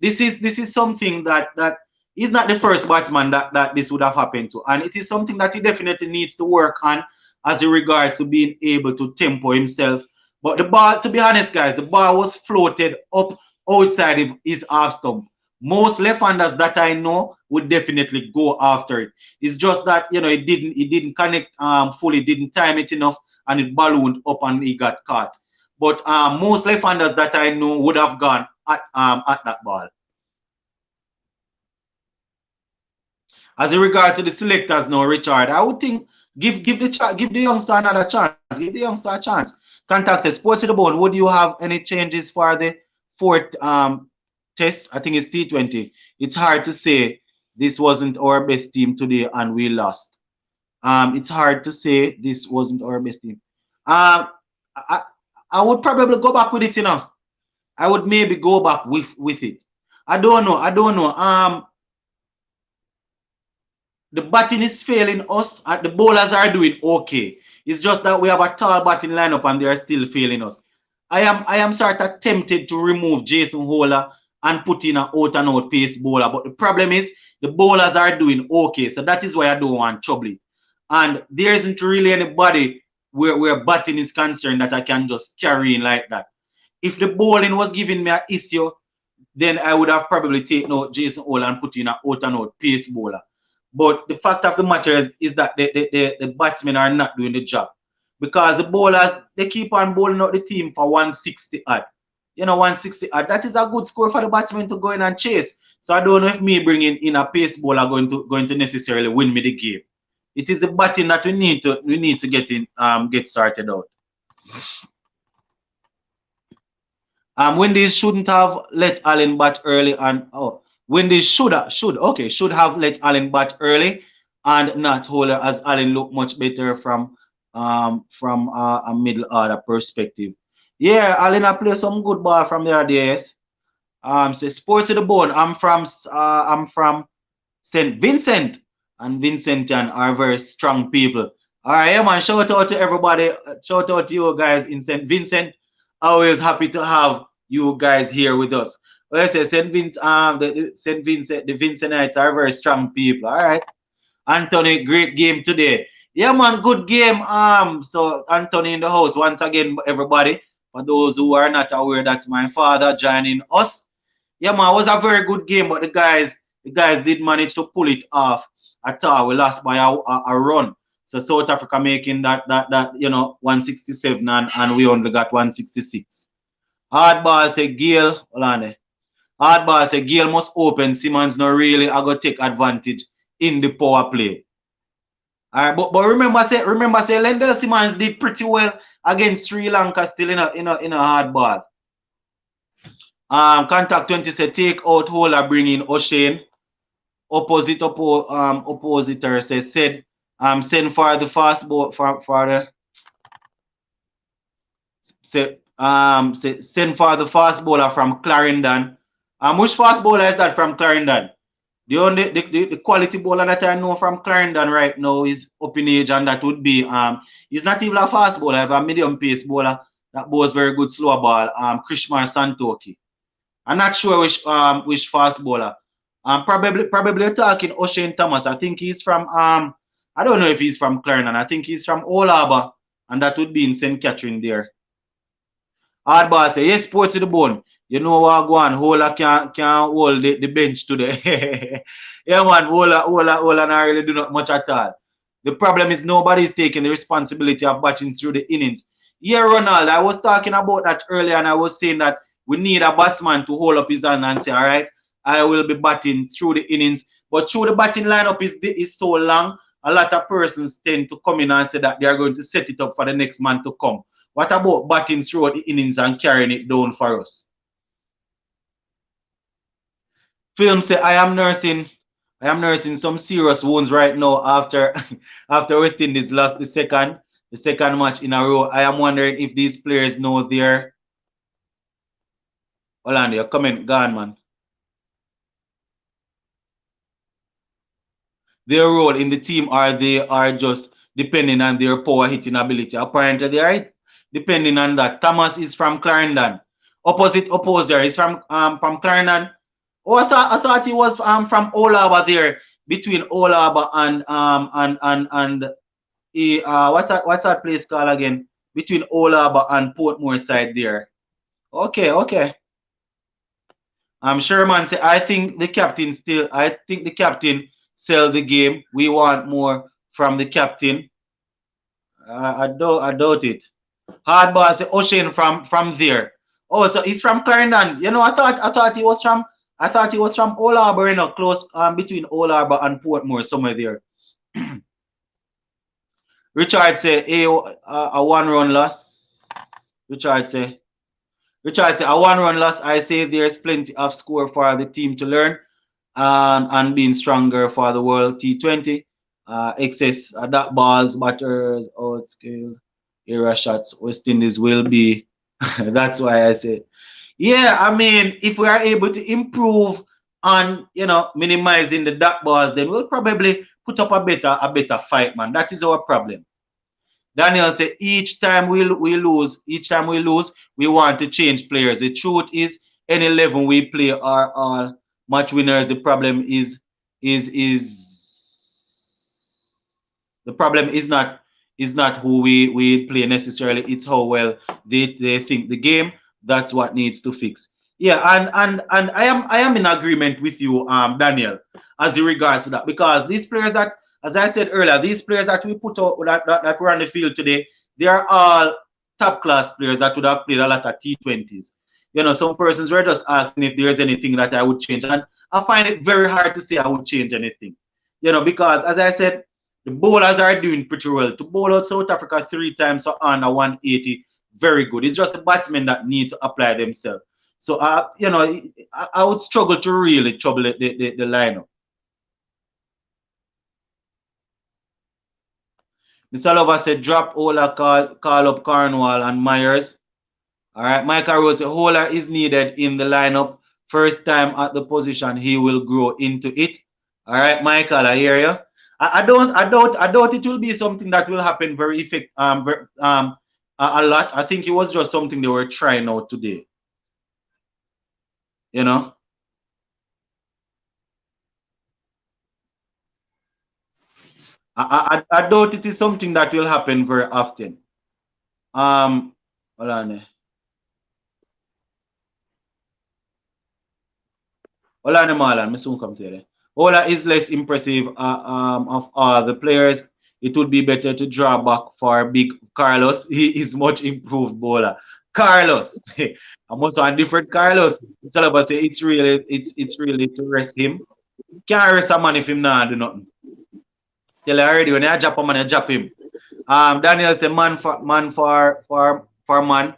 this is something that he's not the first batsman that this would have happened to, and it is something that he definitely needs to work on as in regards to being able to tempo himself. But the ball, to be honest, guys, the ball was floated up outside of his half stump. Most left-handers that I know would definitely go after it. It's just that, you know, it didn't connect fully, didn't time it enough, and it ballooned up and he got caught. But most left-handers that I know would have gone at that ball. As in regards to the selectors now, Richard, I would think give the youngster another chance. Give the youngster a chance. Contact says, Sports to the Bone, would you have any changes for the fourth test? I think it's T20. It's hard to say this wasn't our best team today and we lost. It's hard to say this wasn't our best team. I would probably go back with it, you know. I would maybe go back with it. I don't know. The batting is failing us. The bowlers are doing okay. It's just that we have a tall batting lineup and they are still failing us. I am sort of tempted to remove Jason Holder and put in an out and out pace bowler. But the problem is the bowlers are doing okay. So that is why I don't want trouble. And there isn't really anybody where batting is concerned that I can just carry in like that. If the bowling was giving me an issue, then I would have probably taken out Jason Holder and put in an out and out pace bowler. But the fact of the matter is that the batsmen are not doing the job. Because the bowlers, they keep on bowling out the team for 160 odd. You know, 160 odd. That is a good score for the batsmen to go in and chase. So I don't know if me bringing in a pace bowler going to necessarily win me the game. It is the batting that we need to get sorted out. Wendy's shouldn't have let Allen bat early and Wendy's should have let Allen bat early and not Holder, as Allen looked much better from a middle order perspective. Yeah, Allen I play some good ball from there, yes. Say Sports to the Bone. I'm from St. Vincent, and Vincentian are very strong people. All right, yeah, man. Shout out to everybody. Shout out to you guys in St. Vincent. Always happy to have you guys here with us. Well, I say St. Vincent, the Vincentites are very strong people. All right. Anthony, great game today. Yeah, man, good game. So Anthony in the house once again, everybody. For those who are not aware, that's my father joining us. Yeah, man, it was a very good game, but the guys did manage to pull it off at all. We lost by a run. So South Africa making that 167 and we only got 166. Hard ball say Gale, hold on there. Hardball say Gale must open. Simmons not really I go take advantage in the power play. All right, but remember say Lendell Simmons did pretty well against Sri Lanka still in a hard ball. Contact 20 say take out Hola, bring in O'Shane. Oppositor says send for the fast ball for the send for the fast bowler from Clarendon. Which fast bowler is that from Clarendon? The quality bowler that I know from Clarendon right now is up in age, and that would be he's not even a fast bowler, he's a medium pace bowler that bowls very good slow ball. Krishmar Santoki. I'm not sure which fast bowler. Probably talking O'Shane Thomas. I think he's from I don't know if he's from Clarendon. I think he's from Old Harbour, and that would be in St. Catherine there. Hardball say yes, sports to the bone. You know what go on, Hola can hold the bench today. Yeah man, Hola not really do not much at all. The problem is nobody is taking the responsibility of batting through the innings. Yeah, Ronald, I was talking about that earlier, and I was saying that we need a batsman to hold up his hand and say, all right, I will be batting through the innings. But through the batting lineup is so long, a lot of persons tend to come in and say that they are going to set it up for the next man to come. What about batting throughout the innings and carrying it down for us? Film say I am nursing some serious wounds right now after West Indies lost the second match in a row. I am wondering if these players know their hold on, your comment gone, man. Their role in the team, or they are just depending on their power hitting ability. Apparently they are depending on that. Thomas is from Clarendon. Opposer is from Clarendon. Oh, I thought he was from Old Harbour there, between Old Harbour and what's that place called again? Between Old Harbour and Portmore side there. Okay. Sherman say I think the captain sell the game. We want more from the captain. I doubt it. Hardball say O'Shane from there. Oh, so he's from Clarendon. You know, I thought he was from Old Harbour, you know, close between Old Harbour and Portmore, somewhere there. Richard say a one-run loss. Richard say a one-run loss. I say there's plenty of score for the team to learn and being stronger for the World T20. Excess that balls, batters, outscale, era shots. West Indies will be. That's why I say. Yeah, I mean, if we are able to improve on, you know, minimizing the dot balls, then we'll probably put up a better fight, man. That is our problem. Daniel said, each time we lose, we want to change players. The truth is, any 11 we play are all match winners. The problem is the problem is not who we play necessarily. It's how well they think the game. That's what needs to fix. Yeah, and I am in agreement with you, Daniel, as in regards to that, because these players that, as I said earlier, these players that we put out that were on the field today, they are all top class players that would have played a lot of T20s. You know, some persons were just asking if there's anything that I would change, and I find it very hard to say I would change anything. You know, because as I said, the bowlers are doing pretty well. To bowl out South Africa 3 times for under 180, very good. It's just the batsmen that need to apply themselves. So, you know, I would struggle to really trouble the lineup. Mr. Lover said, drop Ola, call up Cornwall and Myers. All right, Michael Rose said, Ola is needed in the lineup. First time at the position, he will grow into it. All right, Michael, I hear you. I doubt it will be something that will happen very a lot. I think it was just something they were trying out today. You know? I doubt it is something that will happen very often. Hold on. Hold on, Marlon. Me soon come to you. Ola is less impressive of all the players. It would be better to draw back for Big Carlos. He is much improved bowler. Carlos. I'm also a different Carlos. So I say it's really to rest him. Can't rest a man if him not do nothing. Tell you already when you drop a man, you drop him. Daniel said man for man.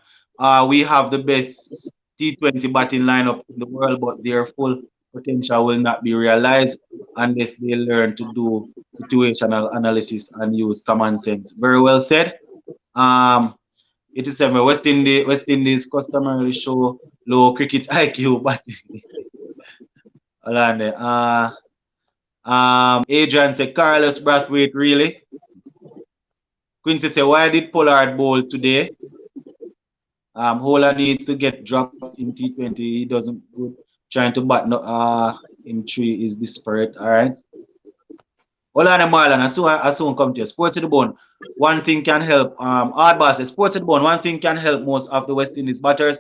We have the best T20 batting lineup in the world, but their full potential will not be realized unless they learn to do situational analysis and use common sense. Very well said. Um, it is West Indies customarily show low cricket IQ, but hold on there. Adrian said Carlos Brathwaite really. Quincy said why did Pollard bowl today? Hola needs to get dropped in T20. He doesn't good. Trying to bat no, in three is disparate. All right. Hold on, Marlon. I soon come to you. Sports to the bone. One thing can help. Hard boss says, sports to the bone. One thing can help most of the West Indies batters.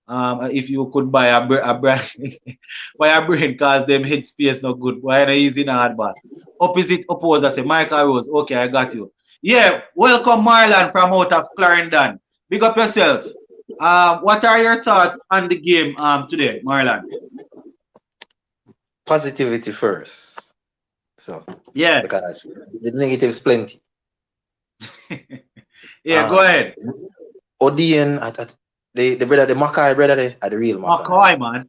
If you could buy a brain, buy a brain, cause them head space not good. Why not using a hard boss? Opposite opposer say, Michael Rose. Okay, I got you. Yeah, welcome Marlon from out of Clarendon. Big up yourself. What are your thoughts on the game today, Marlon? Positivity first. So Yeah. because the negatives plenty. Yeah, go ahead. Odian at the brother, the McCoy brother, are the real McCoy. McCoy, man.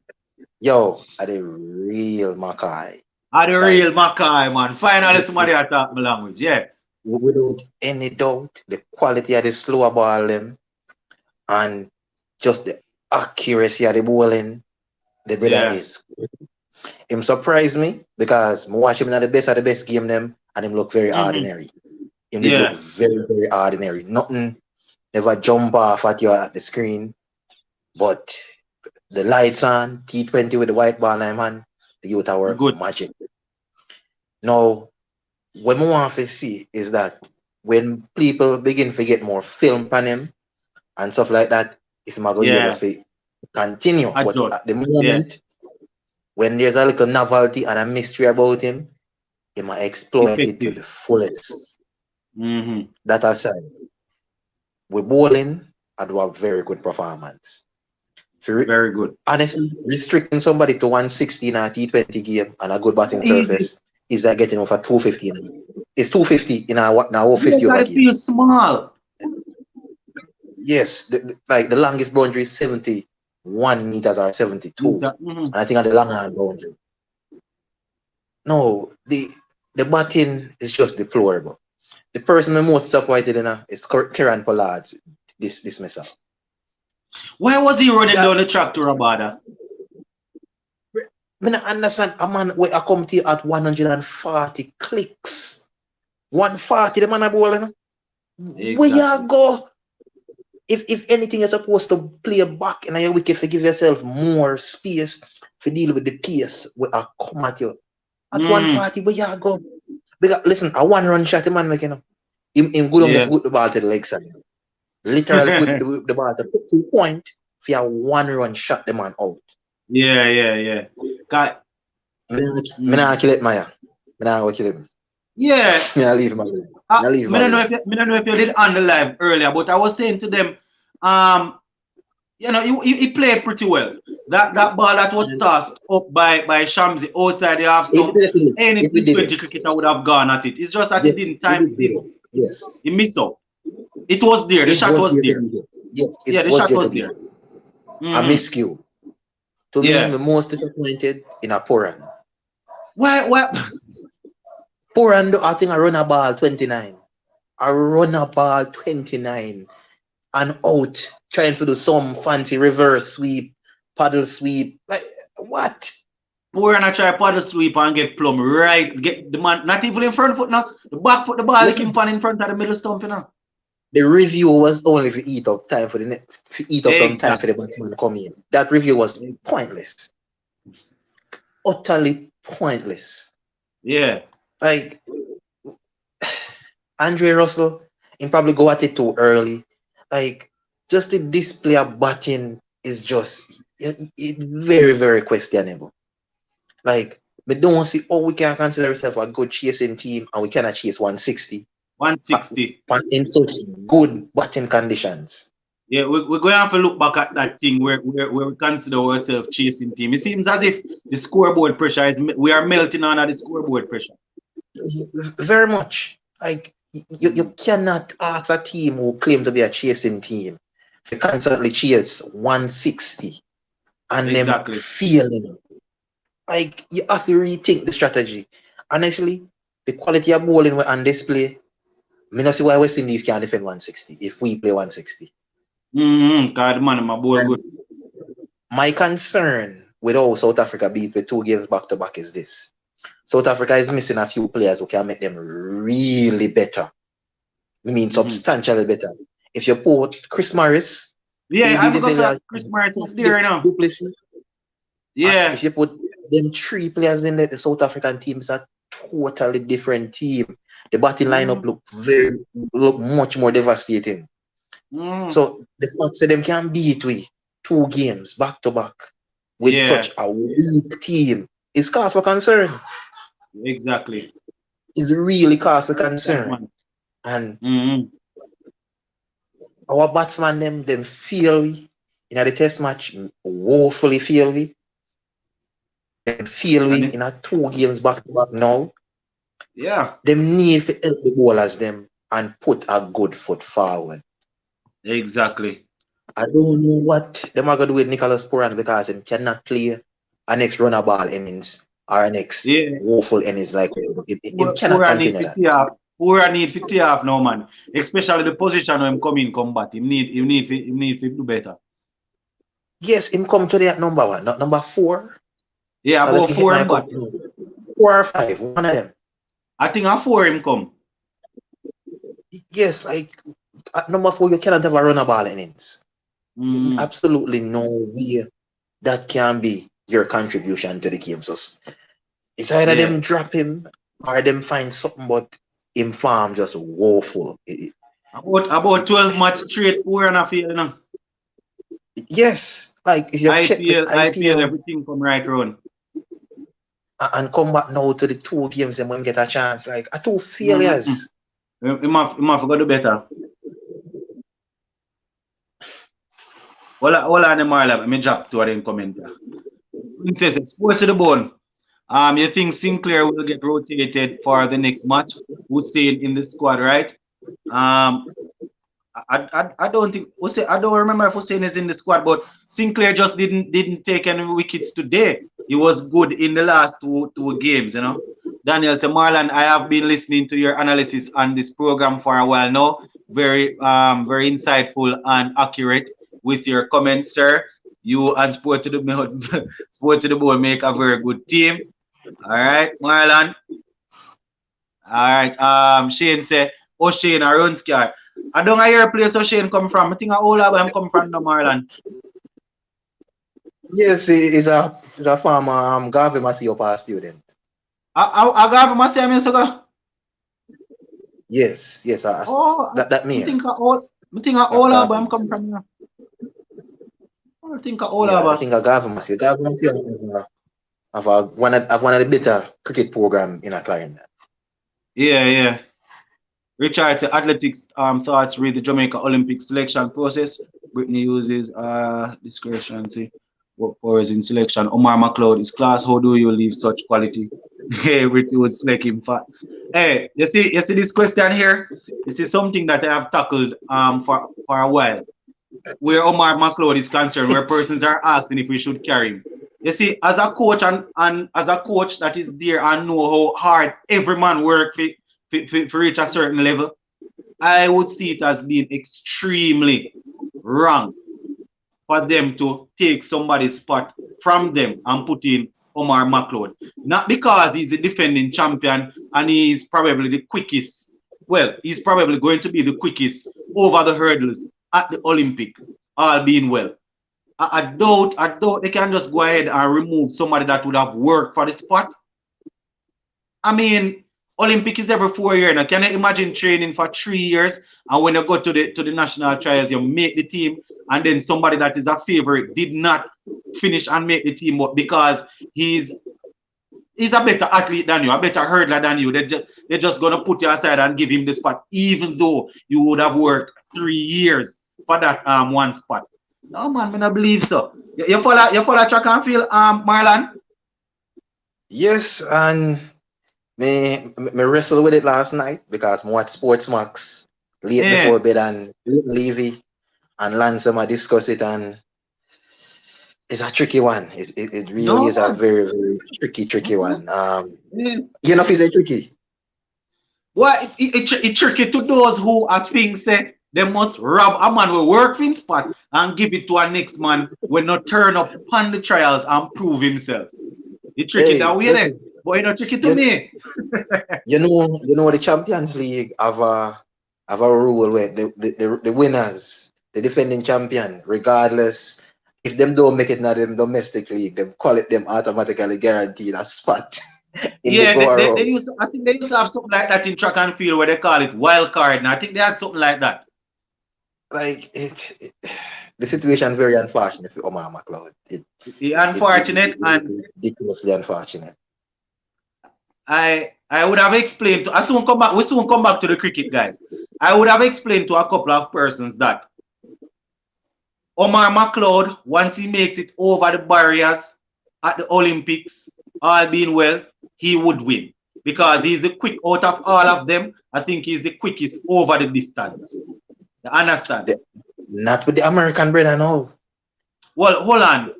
Yo, are the real McCoy. Are the real McCoy, man. Finally, somebody attack my language, yeah. Without any doubt, the quality of the slower ball them and just the accuracy of the bowling, the brother is. Him surprised me because I watch him at the best of the best game them and him look very ordinary. Him did look very, very ordinary. Nothing never jump off at you at the screen. But the lights on, T20 with the white ball in man, the youth are working magic. Now, what I want to see is that when people begin to get more film on him and stuff like that, if I'm going to able to continue. But at the moment, when there's a little novelty and a mystery about him, he might exploit it to the fullest. That aside, with bowling, I do a very good performance. Very good. Honestly, restricting somebody to 160 in a T20 game and a good batting surface is like getting over 250. It's 250 in a what now 50 over game. Feel small. Yes, like the longest boundary is 71 meters or 72. And I think on the long hand boundary. No, the batting is just deplorable. The person I'm most disappointed in is Kieran Pollard this mess up. Why was he running down the track to Rabada? I understand a man where I come to at 140 clicks. 140 the man a bowling. Exactly. Where you go? If anything you're supposed to play back and you're wicked for give yourself more space to deal with the pace where I come at you. At 140, where you go? Because listen, a one run shot the man making up. Him good enough to put the ball to the leg side. Literally put the ball to 2 point for a one run shot the man out. Yeah. God. I'm not kill it, Maya. I'm not kill him. Yeah. I leave him alone. I don't know if you did on the live earlier, but I was saying to them, he played pretty well. That ball that was tossed up by Shamsi outside the half stump, any T20 cricketer would have gone at it. It's just that he didn't time it. Yes. He missed out. It was there. The shot was there. Yes. The shot was there. A miscue. To me, I'm the most disappointed in a Puran. Why? Puran, I think I run a ball 29. I run a ball 29 and out trying to do some fancy reverse sweep, paddle sweep. Like what? Puran I try paddle sweep and get plumb right. Get the man not even in front foot now. The back foot, the ball is in front of the middle stump, you know. The review was only to eat up time for the some time for the batsman to come in. That review was pointless. Utterly pointless. Yeah. Like Andre Russell, he probably go at it too early. Like just the display of batting is just very, very questionable. Like we don't see we can consider ourselves a good chasing team and we cannot chase 160. 160. In such good batting conditions. Yeah, we're going to have to look back at that thing where we consider ourselves chasing team. It seems as if the scoreboard pressure we are melting under the scoreboard pressure. Very much. Like you Mm. cannot ask a team who claim to be a chasing team to constantly chase 160 and them Exactly. failing. Like you have to rethink the strategy. Honestly, the quality of bowling we're on display, I not see why West Indies can't defend 160 if we play 160. God, man, my ball good. And my concern with how South Africa beat with 2 games back to back is this. South Africa is missing a few players who can make them really better. I mean, Mm-hmm. substantially better. If you put Chris Morris, Yeah, AB I de forgot that Villiers, Chris and Morris is there now. Duplessis, and Yeah. if you put them 3 players in there, the South African team is a totally different team. The batting lineup Mm, look much more devastating. mm, So the fact that them can beat we 2 games back to back with yeah, such a weak team is cause for concern. exactly. Is really cause for That concern. man. And Mm-hmm. our batsman them fail we in the test match woefully fail we. Them fail we And in a 2 games back to back now. yeah, Them need to help the bowlers them and put a good foot forward. exactly. I don't know what them are gonna do with Nicholas Puran because him cannot play a next runner ball innings or a next Yeah, woeful innings like him cannot Pura need continue that. 50 half. Pura need 50 half now, man. Especially the position when him come in combat. He need to do better. Yes, him come today at number one, not number four. Yeah, Because I about think it four might him come back. 4 or 5, one of them. I think I four him come. Yes, like at number 4, you cannot have a runner ball innings. Mm, Absolutely no way that can be your contribution to the game. So it's either yeah. them drop him or them find something, but him farm just woeful. About 12 match straight, four and a feel, you know. Yes, like if you check the IPL, IPL everything come right round. and come back now to the 2 games and when get a chance, like are 2 Mm-hmm. failures. He must go do better. All on the Marla, let me drop to them comment. Princess, sports to the bone. You think Sinclair will get rotated for the next match? Hussein in the squad, right? Um, I don't think Hussein, I don't remember if Hussein is in the squad, but Sinclair just didn't take any wickets today. He was good in the last two games, you know. Daniel said, Marlon, I have been listening to your analysis on this program for a while now. Very insightful and accurate with your comments, sir. You and Sports to the Sports to the Ball make a very good team. All right, Marlon. All right. Shane say, oh Shane, a run scar. I don't know your place where Shane come from. I think I all of them come from the Marlon. Yes, he's a former Garvey Masiopa student. I got him say Mr. Go. Yes, Oh, that mayor. I think I all of Garvey them come Masia. from here. I think I all Yeah, of I them. think a Garvey Masia. Garvey Masia have one of the better cricket program in a client. Yeah, yeah. Richard said, athletics thoughts read the Jamaica Olympic selection process. Brittany uses discretion to work powers in selection. Omar McLeod is class. How do you leave such quality? Hey, Brittany would select him fat. Hey, you see this question here? This is something that I have tackled for a while. Where Omar McLeod is concerned, where persons are asking if we should carry him. You see, as a coach and as a coach that is there and know how hard every man work for reach a certain level, I would see it as being extremely wrong for them to take somebody's spot from them and put in Omar McLeod. Not because he's the defending champion and he's probably the quickest. Well, he's probably going to be the quickest over the hurdles at the Olympic, all being well. I doubt they can just go ahead and remove somebody that would have worked for the spot. I mean, Olympic is every 4 years now. Can you imagine training for 3 years and when you go to the national trials, you make the team, and then somebody that is a favorite did not finish and make the team, but because he's a better athlete than you, a better hurdler than you, they're just gonna put you aside and give him the spot, even though you would have worked 3 years for that one spot. No man, I don't believe so. You follow track and field, Marlon? Yes, and me wrestle with it last night because I watched Sports Max late Yeah. before bed and Levy and Lance I discuss it, and it's a tricky one. It really No is a man. very, very tricky one. Yeah. You know, it's a tricky. Well, it tricky to those who I think say they must rob a man will work for him spot and give it to a next man when not turn up on the trials and prove himself. It tricky Hey, that way then. listen, But it's not tricky to you, me. you know the Champions League have a rule where the winners, the defending champion, regardless if them don't make it in them domestic league, them call it them automatically guaranteed a spot in the Yeah, go they around. used to, I think they used to have something like that in track and field where they call it wild card. And I think they had something like that. Like the situation is very unfortunate for Omar McLeod. The It unfortunate, and ridiculously unfortunate. I would have explained to I soon come back. We soon come back to the cricket, guys. I would have explained to a couple of persons that Omar McLeod, once he makes it over the barriers at the Olympics, all being well, he would win because he's the quick out of all of them. I think he's the quickest over the distance. You understand? Not with the American brother now. Well, hold on.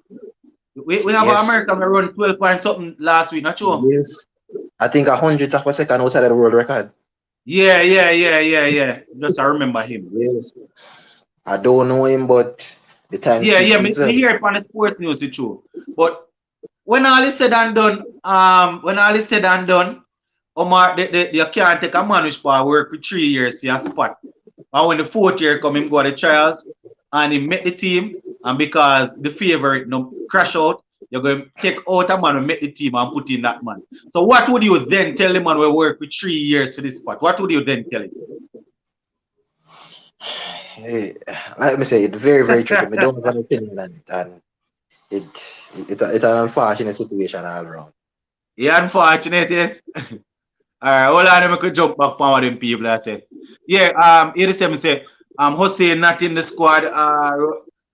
We have an Yes. American that run 12 point something last week, not sure? Yes. I think 100th of a second outside of the world record. Yeah. Just I remember him. Yes. I don't know him, but the time speaks for Me itself. hear it on the sports news, it's true. But when all is said and done, Omar, you can't take a man which work for 3 years for a spot. And when the 4th year come, him go to the trials and he met the team, and because the favorite no crash out, you're going to take out a man who met the team and put in that man. So what would you then tell the man who work for 3 years for this spot? What would you then tell him? Hey, let me say it's very, very tricky. I don't have an opinion on it, and it's an unfortunate situation all around. Yeah, unfortunate, yes. All right, hold on, I could jump back from what them people I said. Yeah, 87 say, Hussein not in the squad.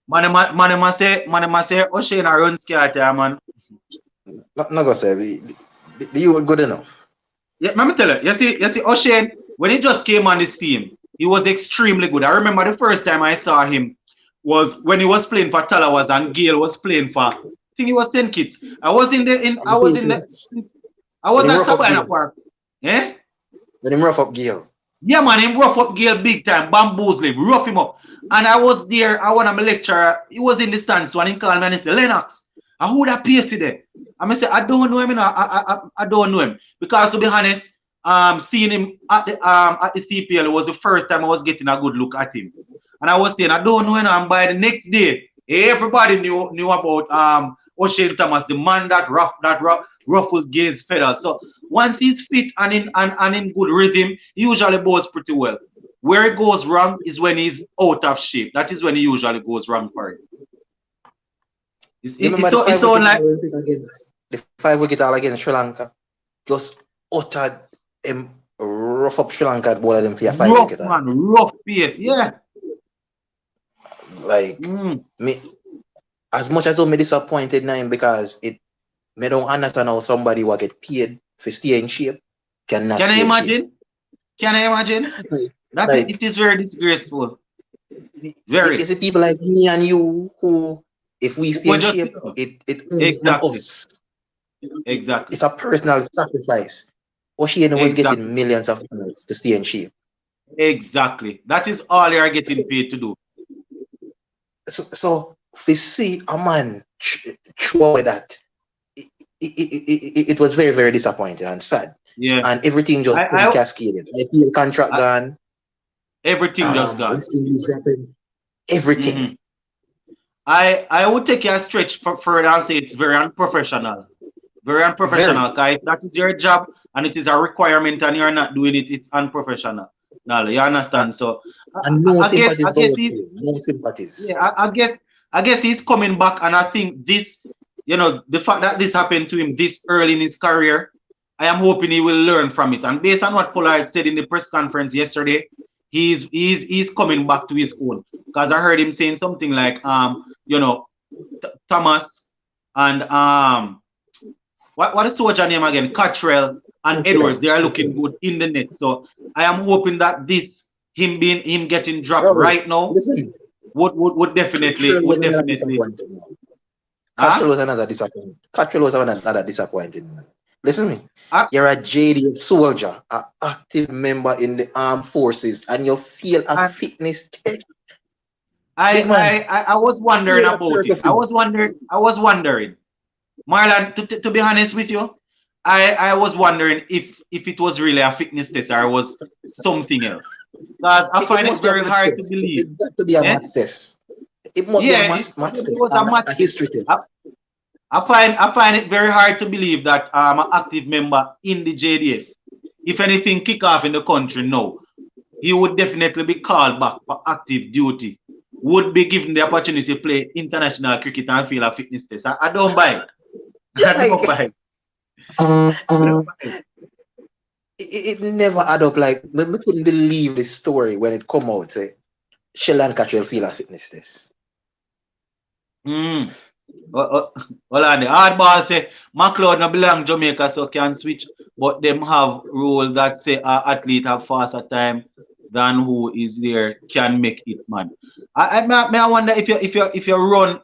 Man, say, Hussein a run scared, man. Not gonna say you were good enough. Yeah, let me tell you, you see, Hussein, when he just came on the scene, he was extremely good. I remember the first time I saw him was when he was playing for Talawas and Gale was playing for, I think he was St. Kitts. I was at Sabina Park. Eh? When him rough up Gale. Yeah, man, him rough up Gale big time, bamboozle him, rough him up. And I was there, I want my lecturer, he was in the stands, when he called me and he said, Lennox, who that PC there? I say, I don't know him, I don't know him. Because to be honest, seeing him at the CPL was the first time I was getting a good look at him. And I was saying, I don't know him, and by the next day, everybody knew about O'Shane Thomas, the man that ruffles Gale's feathers. So once he's fit and in good rhythm, he usually bowls pretty well. Where it goes wrong is when he's out of shape. That is when he usually goes wrong for it. It's so like the 5 wicket all against Sri Lanka. Just uttered him rough up Sri Lanka ball them for a 5 wicket. Man, rough pace, yeah. Like me, as much as I'm disappointed now because me don't understand how somebody will get paid for stay in shape. Can I imagine? Can I imagine? It is very disgraceful. Very. Is it people like me and you who, if we stay in shape, it exactly. Us. Exactly. It's a personal sacrifice. Ocean was getting millions of dollars to stay in shape. Exactly. That is all you are getting paid to do. So if we see a man throw that, it was very, very disappointing and sad. Yeah. And everything just cascaded. The contract gone. Everything just gone. Everything. Mm-hmm. I would take a stretch further and say it's very unprofessional. Very unprofessional. Because if that is your job and it is a requirement and you're not doing it, it's unprofessional. Now you understand? So and no sympathies. Yeah, I guess he's coming back, and I think this, the fact that this happened to him this early in his career, I am hoping he will learn from it. And based on what Pollard said in the press conference yesterday, he's coming back to his own. Because I heard him saying something like you know, Thomas and what is soldier name again? Cottrell and Edwards, they are looking good in the net. So I am hoping that this him getting dropped Bro, right now listen, would definitely Cottrell was another disappointed man. Cottrell huh? was another disappointment. Cottrell was another disappointed man. Listen to me. I, You're a JDF soldier, an active member in the armed forces, and you fail a and fitness test. Big man, I was wondering fail that about it. circle. I was wondering. Marlon, to be honest with you, I was wondering if it was really a fitness test or was something else. Because I It find it must be a very maths hard to test. believe. It got to be a Eh? maths test. It must be a Yeah, maths it test was a and match a test. history I, test. I find it very hard to believe that I'm an active member in the JDF. If anything kick off in the country now, he would definitely be called back for active duty. Would be given the opportunity to play international cricket and fail a fitness test. I don't buy it. Yeah, I don't like buy it. I don't buy it. it never add up. Like me couldn't believe the story when it come out. Say Sheldon Cottrell feel a fitness test. Mm. Hold on. The hardball say McLeod no belong Jamaica, so can switch, but them have rules that say athlete have faster time than who is there can make it, man. I wonder if you run.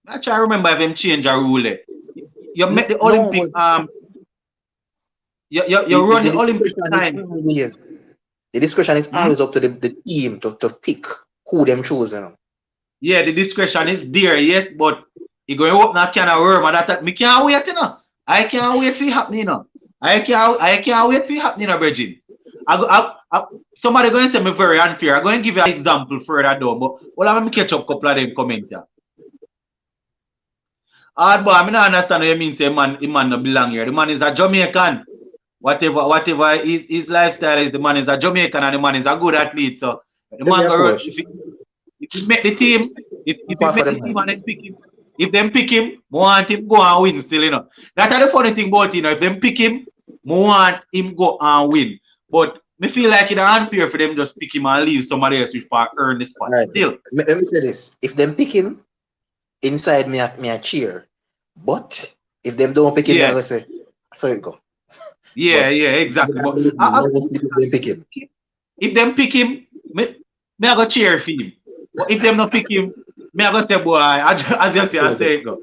I try to remember if them change a rule. You make the No, Olympic but you run the the Olympic discussion is time. always the discussion is Hmm? always up to the team to pick who them choose. You know. Yeah, the discretion is there, yes, but you going to open a can of worm and that me can't wait, you know. I can't wait for it happening, you know. I can't wait for it happening, you know, Bridget. Somebody going to say me very unfair. I'm going to give you an example further down, but well, I'm going to catch up a couple of them comments here. Hard boy, I mean, I understand what you mean, say man no belong here. The man is a Jamaican. Whatever his lifestyle is, the man is a Jamaican and the man is a good athlete. So the Them man there go first. if he make the team, if he Apart for make them the team and man. them pick him, if them pick him, want him go and win still, you know. That's the funny thing about it, you know. If them pick him, want him go and win. But me feel like it's unfair for them just pick him and leave somebody else with earn the All spot. right. Still. Let me say this: if them pick him inside me a cheer, but if them don't pick him, me I Yeah. go say, so it go. Yeah, But yeah, exactly. But no sleep if they pick him. if them pick him, me I go cheer for him. But if them not pick him, me I go say, boy, as you say, I say it go.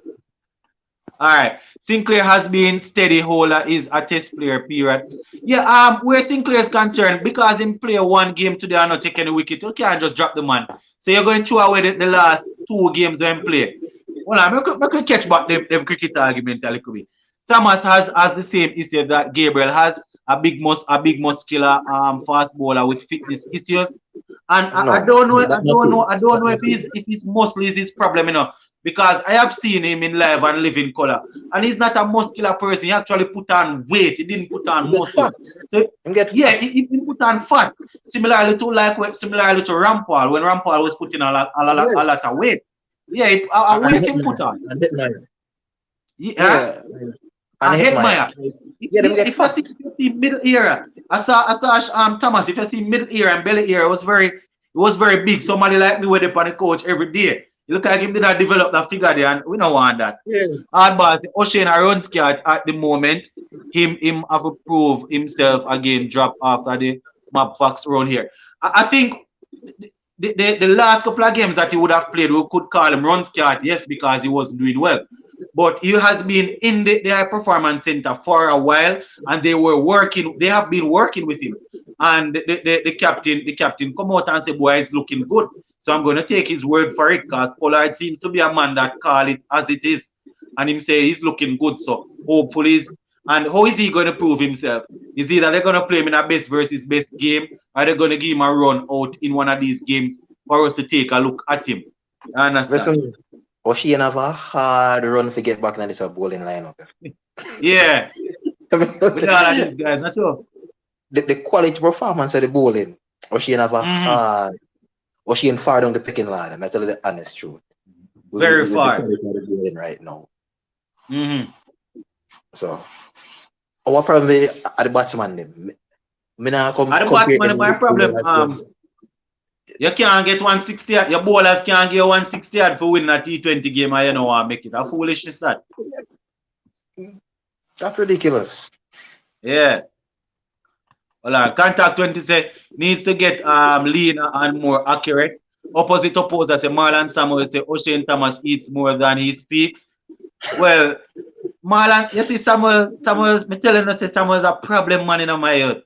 All right. Sinclair has been steady holder is a test player, period. Yeah, where Sinclair is concerned, because him play one game today and not take any wicket, you can't just drop the man. So you're going to throw away the last two games when play. Well, I could catch back them cricket argument a little bit. Thomas has the same issue that Gabriel has, a big muscular fast bowler with fitness issues. And No, that's not true. I don't That's know not true. if his muscle is his problem, you know, because I have seen him in live and living color, and he's not a muscular person. He actually put on weight. He didn't put You on get fat. muscles. So You get yeah, fat. he put on fat, similarly to Rampal when Rampal was putting a Yes. lot of weight. Yeah, a And weight him put Hitman. on. And Hitman. Yeah, Yeah. And I hate Hitman. Maya. Yeah, them get fat. If you see middle ear, I saw Thomas. If you see middle ear and belly ear, it was very big. Somebody like me with up on the coach every day. You look like him did not develop that figure there, and we don't want that. Yeah. Hardball say O'Shane Arrogance at the moment. Him have to prove himself again. Drop after the map facts around here. I think the last couple of games that he would have played, we could call him run scat, yes, because he wasn't doing well. But he has been in the high performance center for a while, and they have been working with him. And the captain come out and say, boy, he's looking good. So I'm going to take his word for it, because Pollard seems to be a man that call it as it is. And him say he's looking good. So hopefully and how is he going to prove himself? Is either they're going to play him in a best versus best game, or they're going to give him a run out in one of these games for us to take a look at him. I understand? Listen, O'Shane have a hard run to get back in this bowling lineup. Yeah. With all of these guys, not true? The quality performance of the bowling, O'Shane have a hard. O'Shane far down the picking ladder. I tell you the honest truth. Very With far. the quality of the bowling right now. So, our problem at the batsman them. Me nah At the compare batsman, any of my the problem, bowlers them. You can't get 160. Your bowlers can't get 160 for winning a T20 game and you know what make it. A foolishness that. That's ridiculous. Yeah. Hold on. Contact 20 say needs to get leaner and more accurate. Opposite opposer say Marlon Samuel say O'Shane Thomas eats more than he speaks. Well, Marlon, you see Samuel's me telling you say Samuel's a problem man in my head.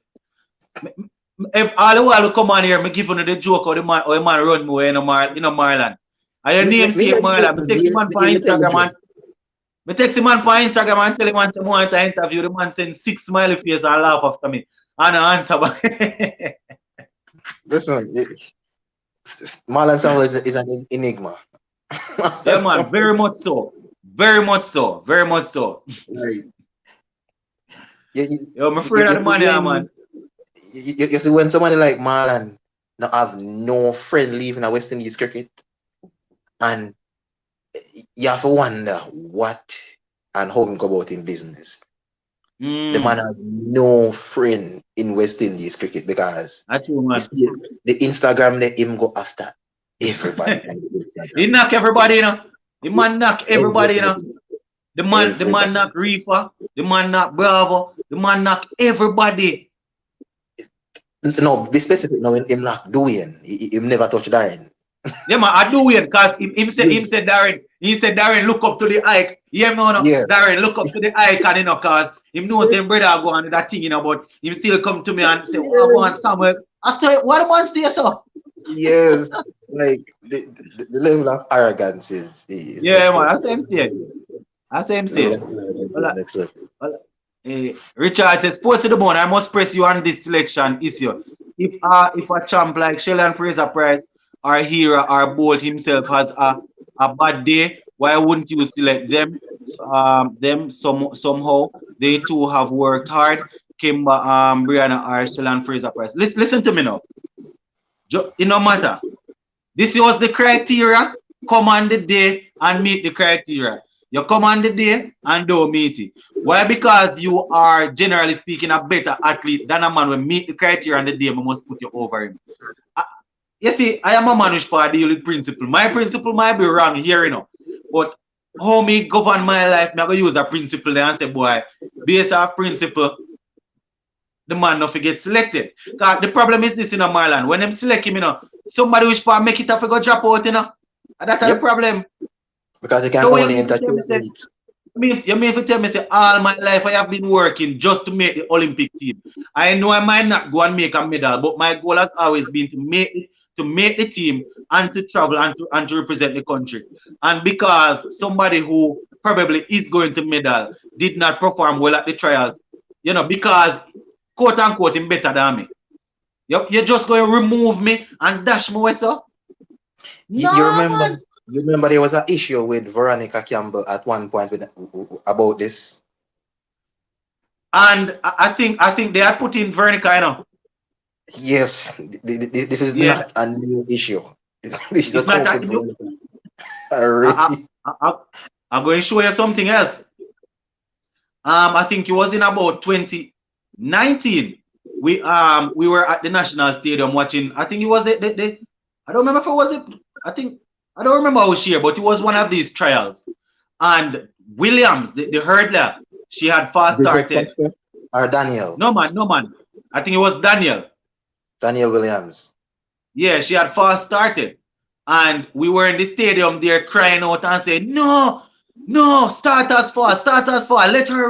If all the while you come on here, me give you the joke or the man run me in Marlon. And your name say Marlon. Me text him on Instagram and me text him on Instagram and tell him once I want to interview. The man send 6 smiley face and laugh after me. And I answer back. Listen, Marlon Samuel is an enigma. Yeah, man, very much so. Very much so. Very much so. Like, Yo, I'm afraid of the money, man. You see, when somebody like Marlon now have no friend leaving a West Indies cricket, and you have to wonder what and how him go about in business. The man has no friend in West Indies cricket because the Instagram let him go after everybody. He knock everybody, you know. The man knock everybody, you know. The man knock Reefer, the man knock Bravo, the man knock everybody. No, be specific. No, him knock Dwayne. Him never touch Darren. Yeah, man, I do it because him said Darren. He said Darren look up to the ike. Yeah, no. Yeah. Darren look up to the icon, you know, cause him knows him brother go on that thing, you know, but him still come to me and say, oh, I want Samuel. I say, what the man stay so? Yes, like the level of arrogance is yeah, man. That's him stay. That's him stay. Next level. Richard says, sports to the bone. I must press you on this selection issue. If a champ like Sheldon Fraser Price or Hero or Bolt himself has a bad day, why wouldn't you select them? Somehow they too have worked hard. Kimba, Brianna or Sheldon Fraser Price. Listen to me now. It no matter. This was the criteria. Come on the day and meet the criteria. You come on the day and don't meet it. Why? Because you are, generally speaking, a better athlete than a man who meet the criteria on the day. I must put you over him. You see, I am a man who's part deal with principle. My principle might be wrong here, you know. But how me govern my life, I'm going to use a principle there and say, boy, based off principle, the man not get selected. Because the problem is this, you know, Marlon. When them select him, you know, somebody which part make it up to go drop out, you know. And that's the problem. Because you can't only entertain. You mean to tell me, say, all my life I have been working just to make the Olympic team. I know I might not go and make a medal, but my goal has always been to make the team and to travel and to represent the country. And because somebody who probably is going to medal did not perform well at the trials, you know, because quote unquote him better than me. You're just going to remove me and dash me away, so? No, you remember there was an issue with Veronica Campbell at one point about this? And I think they had put in Veronica, you know. Yes, this is not a new issue. This is a talk with Veronica. I'm going to show you something else. I think it was in about 2019. We were at the National Stadium watching. I think it was the I don't remember if it was it. I don't remember how she, but it was one of these trials. And Williams, the hurdler, she had fast started. Or Daniel? No man. I think it was Daniel. Daniel Williams. Yeah, she had fast started. And we were in the stadium there crying out and saying, no, start us fast, let her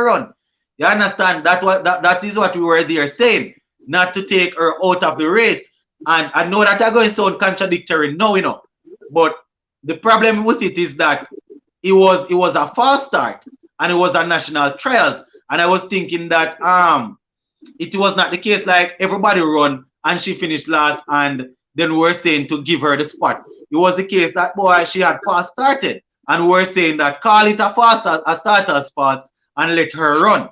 run. You understand? That is what we were there saying, not to take her out of the race. And I know that I'm going to sound contradictory now, you know. But the problem with it is that it was a fast start and it was a national trials. And I was thinking that it was not the case like everybody run and she finished last and then we're saying to give her the spot. It was the case that boy she had fast started and we're saying that call it a starter spot and let her run.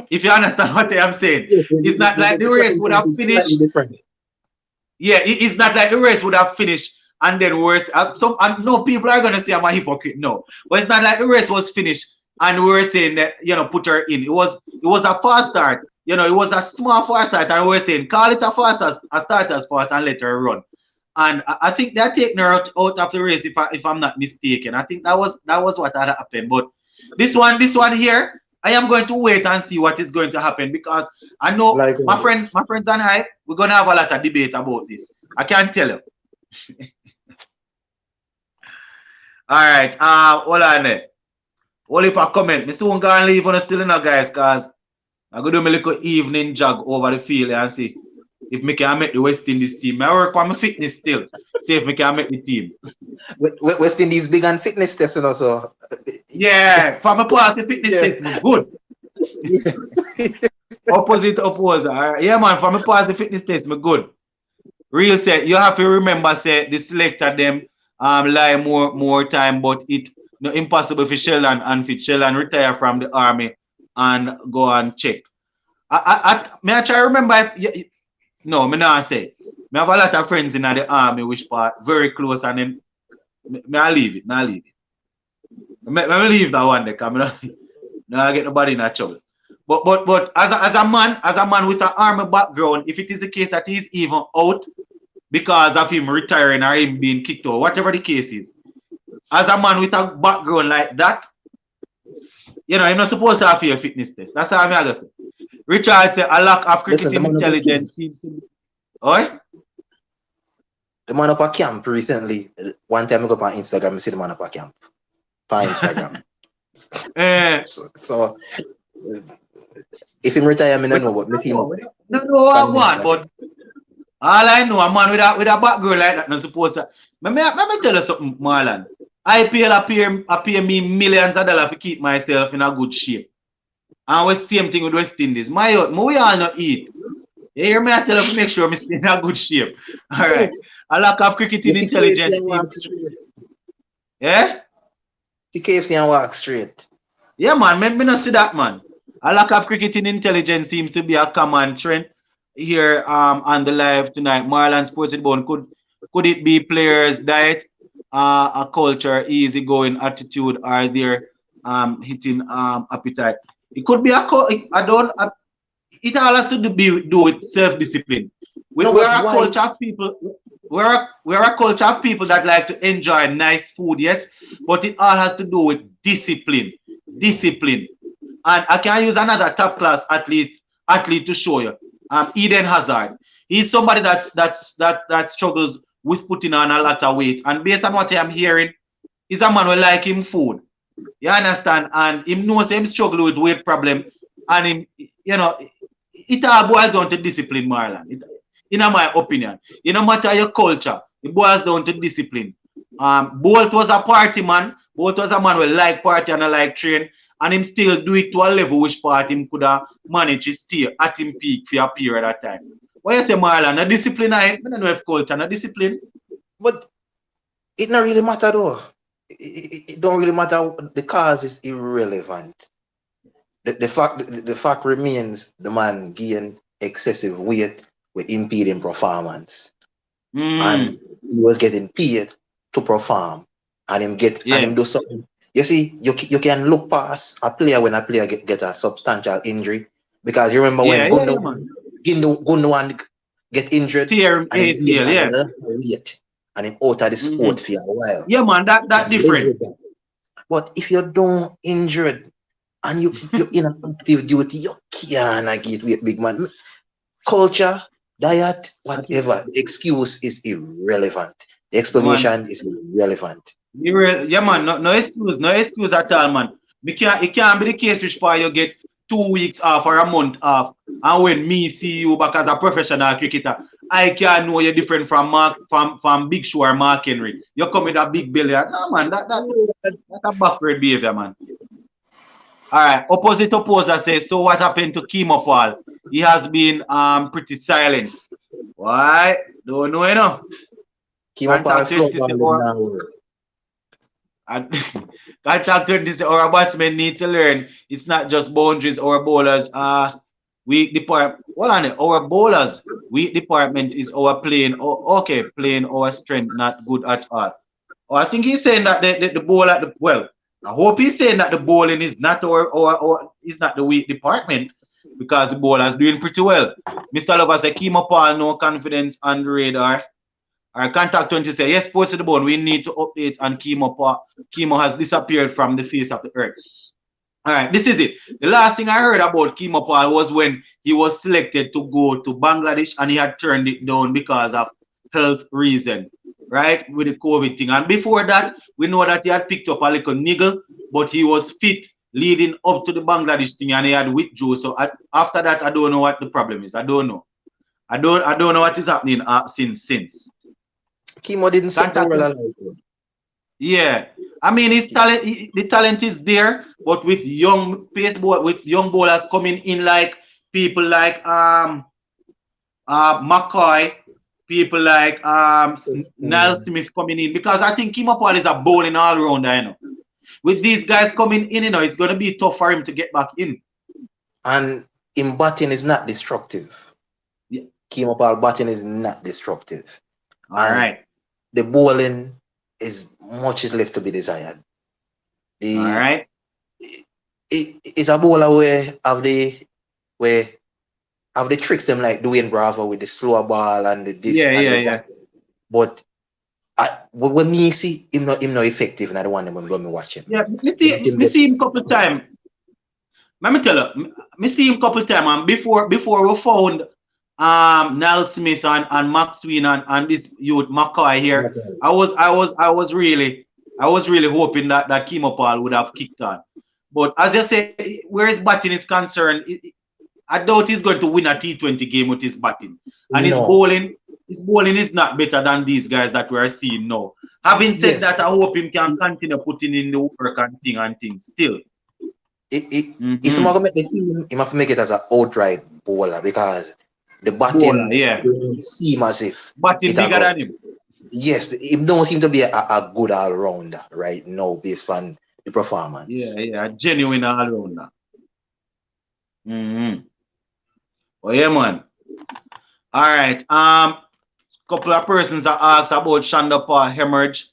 If you understand what I'm saying. Yes, it's not like the race would have finished. Yeah, it's not like the race would have finished and then worse. No people are gonna say I'm a hypocrite. No, but it's not like the race was finished and we were saying that, you know, put her in. It was a fast start you know, it was a small fast start, and we were saying, call it a fast a starter's fast and let her run. And I think they're taking her out of the race, if I'm not mistaken. I think that was what had happened. But this one here, I am going to wait and see what is going to happen, because I know Like my friends and I, we're gonna have a lot of debate about this. I can tell you. All right, hold on there. Hold up a comment. Me soon gonna leave on still in guys, cause I'm gonna do my little evening jog over the field and see if me can make the West Indies team. I work on my fitness still. See if me can make the team. West Indies big on fitness testing also. Yeah, for my pass the fitness test, me good. Yes. Opposite opposer. All right. Yeah, man, for my pass the fitness test, me good. Real set, you have to remember, say the selector them lie more time, but it no impossible for Sheldon and fit Sheldon retire from the army and go and check. I try to remember if, no, me not say. Me have a lot of friends in the army which part very close, and then me I leave it. Me leave that one there, because me not get nobody in a trouble. But as a man with an army background, if it is the case that he's even out because of him retiring or him being kicked out, whatever the case is, as a man with a background like that, you know, you're not supposed to have your fitness test. That's how I'm going to say. Richard said a lack of cricketing intelligence seems to be. Oi? The man up a camp recently. One time I go on Instagram, I see the man up a camp. On Instagram. So if him retire, I don't know, but I see him up there. No, one, but all I know, a man with a background like that, not supposed to. Let me tell you something, Marlon. IPL appear me millions of dollars to keep myself in a good shape. And we same thing with West Indies. We all not eat. You hear me? I tell you to make sure I stay in a good shape. All right. A lack of cricketing intelligence. Yeah? The KFC and walk straight. Yeah, man. Me not see that, man. A lack of cricketing intelligence seems to be a common trend here on the live tonight. Marlon Sports with Bone. Could it be players' diet, a culture, easygoing attitude, or their hitting appetite? It could be it all has to do with self-discipline. We're a culture of people. We're a culture of people that like to enjoy nice food, yes, but it all has to do with discipline. Discipline. And I can use another top class athlete to show you. Eden Hazard. He's somebody that struggles with putting on a lot of weight. And based on what I'm hearing, he's a man who like him food. You understand? And him knows him struggle with weight problem. And him, you know, it all boils down to discipline, Marlon. In my opinion. It no matter your culture, it boils down to discipline. Bolt was a party man. Bolt was a man who like party and like train. And him still do it to a level which part him could have managed to stay at him peak for a period of time. What you say, Marlon? A discipline, I don't know if culture, no discipline. But it not really matter though. It don't really matter. The cause is irrelevant. The fact remains the man gained excessive weight with impeding performance. And he was getting paid to perform. And him do something. You see, you can look past a player when a player get a substantial injury. Because you remember when Gundogan get injured and and him out of the sport for a while. Yeah, man, that different. But if you don't injured and you're in active duty, you can't get weight, big man. Culture, diet, whatever. The excuse is irrelevant. The explanation is irrelevant. Yeah, man, no excuse at all, man. It can't be the case which part you get 2 weeks off or a month off, and when me see you back as a professional cricketer, I can know you're different from Big Show or Mark Henry. You come with a big belly. No, man, that's a backward behavior, man. All right, opposer says, so what happened to Kimo Fall? He has been pretty silent. Why? Don't know, you know. Kimo Fall slow down. Contact 20 our batsmen need to learn. It's not just boundaries. Our bowlers weak department. Hold on, our bowlers weak department is our playing. Okay, playing our strength not good at all. Oh, I think he's saying that the bowler. Well, I hope he's saying that the bowling is not our is not the weak department. because the bowler's doing pretty well. Mr. Lover say Kimo Paul, no confidence on the radar. Our contact 20 say, yes, sports to the bone. We need to update on Kimo Paul. Kimo has disappeared from the face of the earth. All right, this is it. The last thing I heard about Kimo Paul was when he was selected to go to Bangladesh and he had turned it down because of health reason, right? With the COVID thing. And before that, we know that he had picked up a little niggle, but he was fit leading up to the Bangladesh thing and he had withdrew. So after that, I don't know what the problem is. I don't know. I don't know what is happening since. Kimo didn't set the world alight. Yeah. I mean, his talent, the talent is there, but with young bowlers coming in, like people like McCoy, people like Niall Smith coming in, because I think Kimo Paul is a bowling all rounder, you know. With these guys coming in, you know, it's gonna be tough for him to get back in. And in batting is not destructive. Yeah. Kimo Paul batting is not destructive. All right. The bowling is much is left to be desired. All right. It's a bowler where have the tricks them like Dwayne Bravo with the slower ball and the this. Yeah. But when me see him not effective, and I don't want them when me watching. Yeah, me see him couple times. Let me tell you, me see him couple times, and before we found Niall Smith and Max Sween and this youth McCoy here, I was really hoping that Kimo Paul would have kicked on. But as you say, where his batting is concerned, I doubt he's going to win a T20 game with his batting. And his bowling is not better than these guys that we are seeing now. Having said that, I hope him can continue putting in the work and things still. If I'm going to make the team, he must make it as an outright bowler, because the batting don't seem as if batting bigger than him. Yes, it don't seem to be a good all-rounder right now based on the performance. Yeah, genuine all-rounder. Oh yeah, man. All right. Couple of persons that asked about Shonda Paul hemorrhage.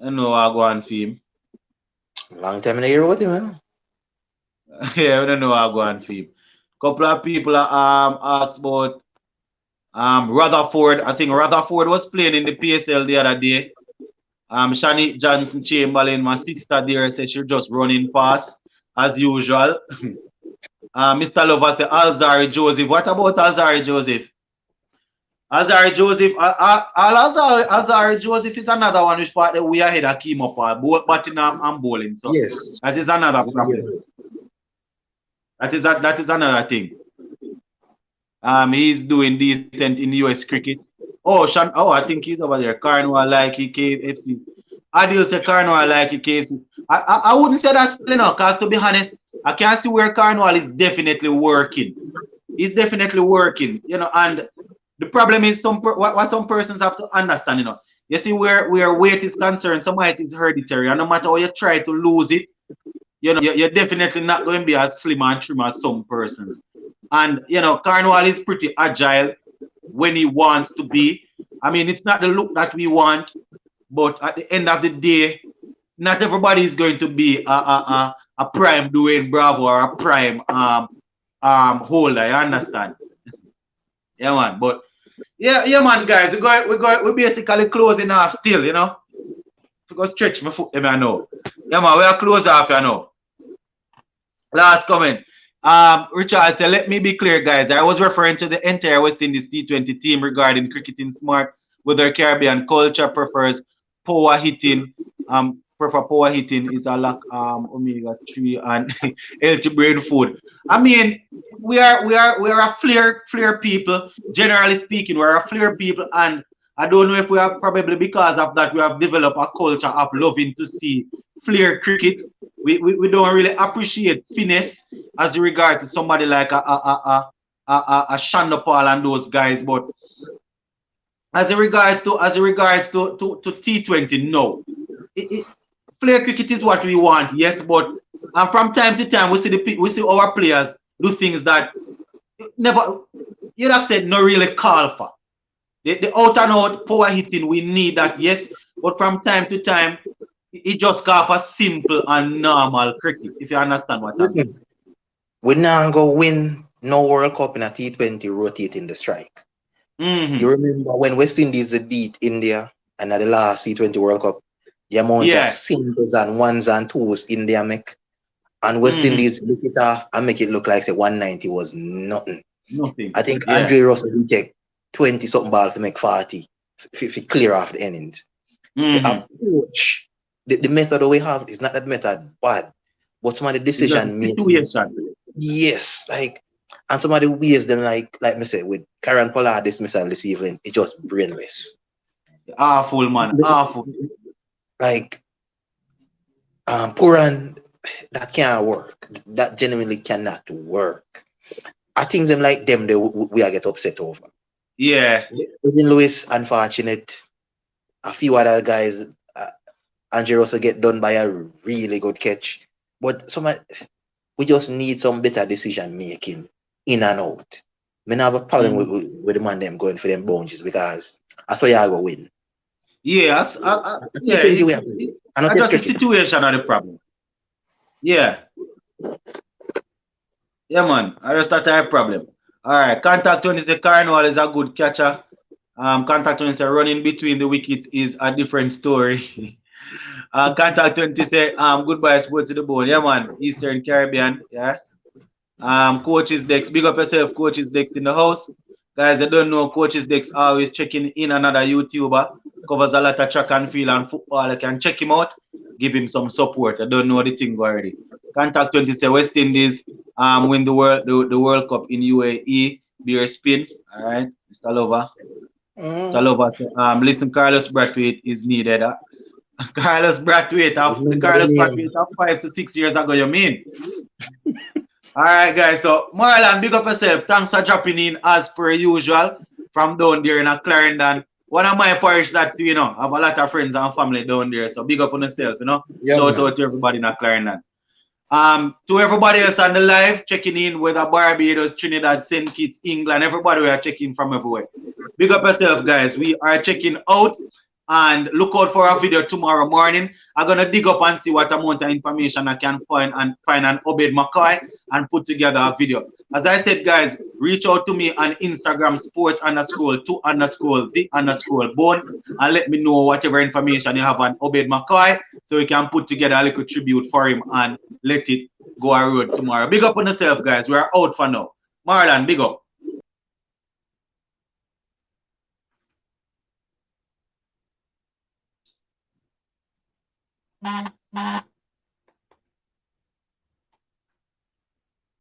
I know I go on film. Long time in the year with him, man. Yeah, I don't know I go on film. Couple of people asked about Rutherford. I think Rutherford was playing in the PSL the other day. Shani Johnson Chamberlain, my sister there, said she just running fast as usual. Mr. Lover said Alzari Joseph. What about Alzari Joseph? Alzari Joseph, Alzari Joseph is another one which part that we are ahead of Kimo Paul, both batting and bowling. So yes, that is another problem. That is another thing. He's doing decent in US cricket. I think he's over there. Carnwall like he KFC. Adil say Carnwall like he KFC. I wouldn't say that's because to be honest, I can see where Carnwall is definitely working. He's definitely working, and the problem is what some persons have to understand, You see where weight is concerned, some height is hereditary, and no matter how you try to lose it, you're definitely not going to be as slim and trim as some persons. And Carnwall is pretty agile when he wants to be. I mean, it's not the look that we want, but at the end of the day, not everybody is going to be a prime Dwayne Bravo or a prime holder. You understand? Yeah, man. But yeah, man, guys, we're basically closing off still. To go stretch my foot, I know. Yeah, man, we are close off, Last comment. Richard said, let me be clear, guys. I was referring to the entire West Indies T20 team regarding cricketing smart with their Caribbean culture, prefers power hitting. Prefer power hitting is a lack omega-3 and healthy brain food. I mean, we are a flair people. Generally speaking, we're a flair people, and I don't know if we are probably because of that we have developed a culture of loving to see flair cricket. We don't really appreciate finesse as regard to somebody like a Shonda Paul and those guys, but as regards to T20, no. Flair cricket is what we want, yes, but from time to time we see our players do things that you'd have said no really call for. The out and out power hitting, we need that, yes, but from time to time it just call for simple and normal cricket, if you understand what I mean. We now go win no World Cup in a T20 rotating the strike. You remember when West Indies beat India and at the last T20 World Cup, the amount of singles and ones and twos India make, and West Indies lick it off and make it look like say 190 was nothing. Nothing. I think Andre Russell did take 20 something ball to make 40 if he clear off the innings. The approach, the method that we have is not that method bad, but some of the decision making. Yes, like, and some of the ways them like me say with Karen Pollard dismissal this evening, it's just brainless. Awful, man. Awful. Like Puran, that can't work. That genuinely cannot work. I think them like them we are get upset over. Yeah. Even Lewis, unfortunate. A few other guys, Andre Russell get done by a really good catch. But we just need some better decision making in and out. I have a problem with the man them going for them bounces because I saw you go win. Yes, yeah. I just the situation are the problem. Yeah. Yeah, man. I just that type problem. All right. Contact 20 say Carnival is a good catcher. Contact 20 say running between the wickets is a different story. Contact 20 say goodbye sports to the bone. Yeah, man. Eastern Caribbean. Yeah. Coaches Dex. Big up yourself, Coaches Dex in the house. Guys, I don't know Coaches Dex always checking in another YouTuber. Covers a lot of track and field and football. I can check him out. Give him some support. I don't know the thing already. Contact 20 say West Indies win the World Cup in UAE. Beer spin. All right. Mr. Lover. Mr. Lover say, listen, Carlos Brathwaite is needed. Carlos Brathwaite of 5 to 6 years ago, you mean? All right, guys. So, Marlon, big up yourself. Thanks for dropping in as per usual from down there in Clarendon. One of my parish that, you know, have a lot of friends and family down there. So, big up on yourself, you know. Yeah, shout out to everybody in Clarendon. To everybody else on the live, checking in whether Barbados, Trinidad, St. Kitts, England, everybody we are checking from everywhere. Big up yourself, guys. We are checking out. And look out for a video tomorrow morning. I'm gonna dig up and see what amount of information I can find an Obed McCoy and put together a video. As I said, guys, reach out to me on Instagram sports_2_the_bone and let me know whatever information you have on Obed McCoy so we can put together a little tribute for him and let it go a road tomorrow. Big up on yourself, guys. We're out for now. Marlon, big up.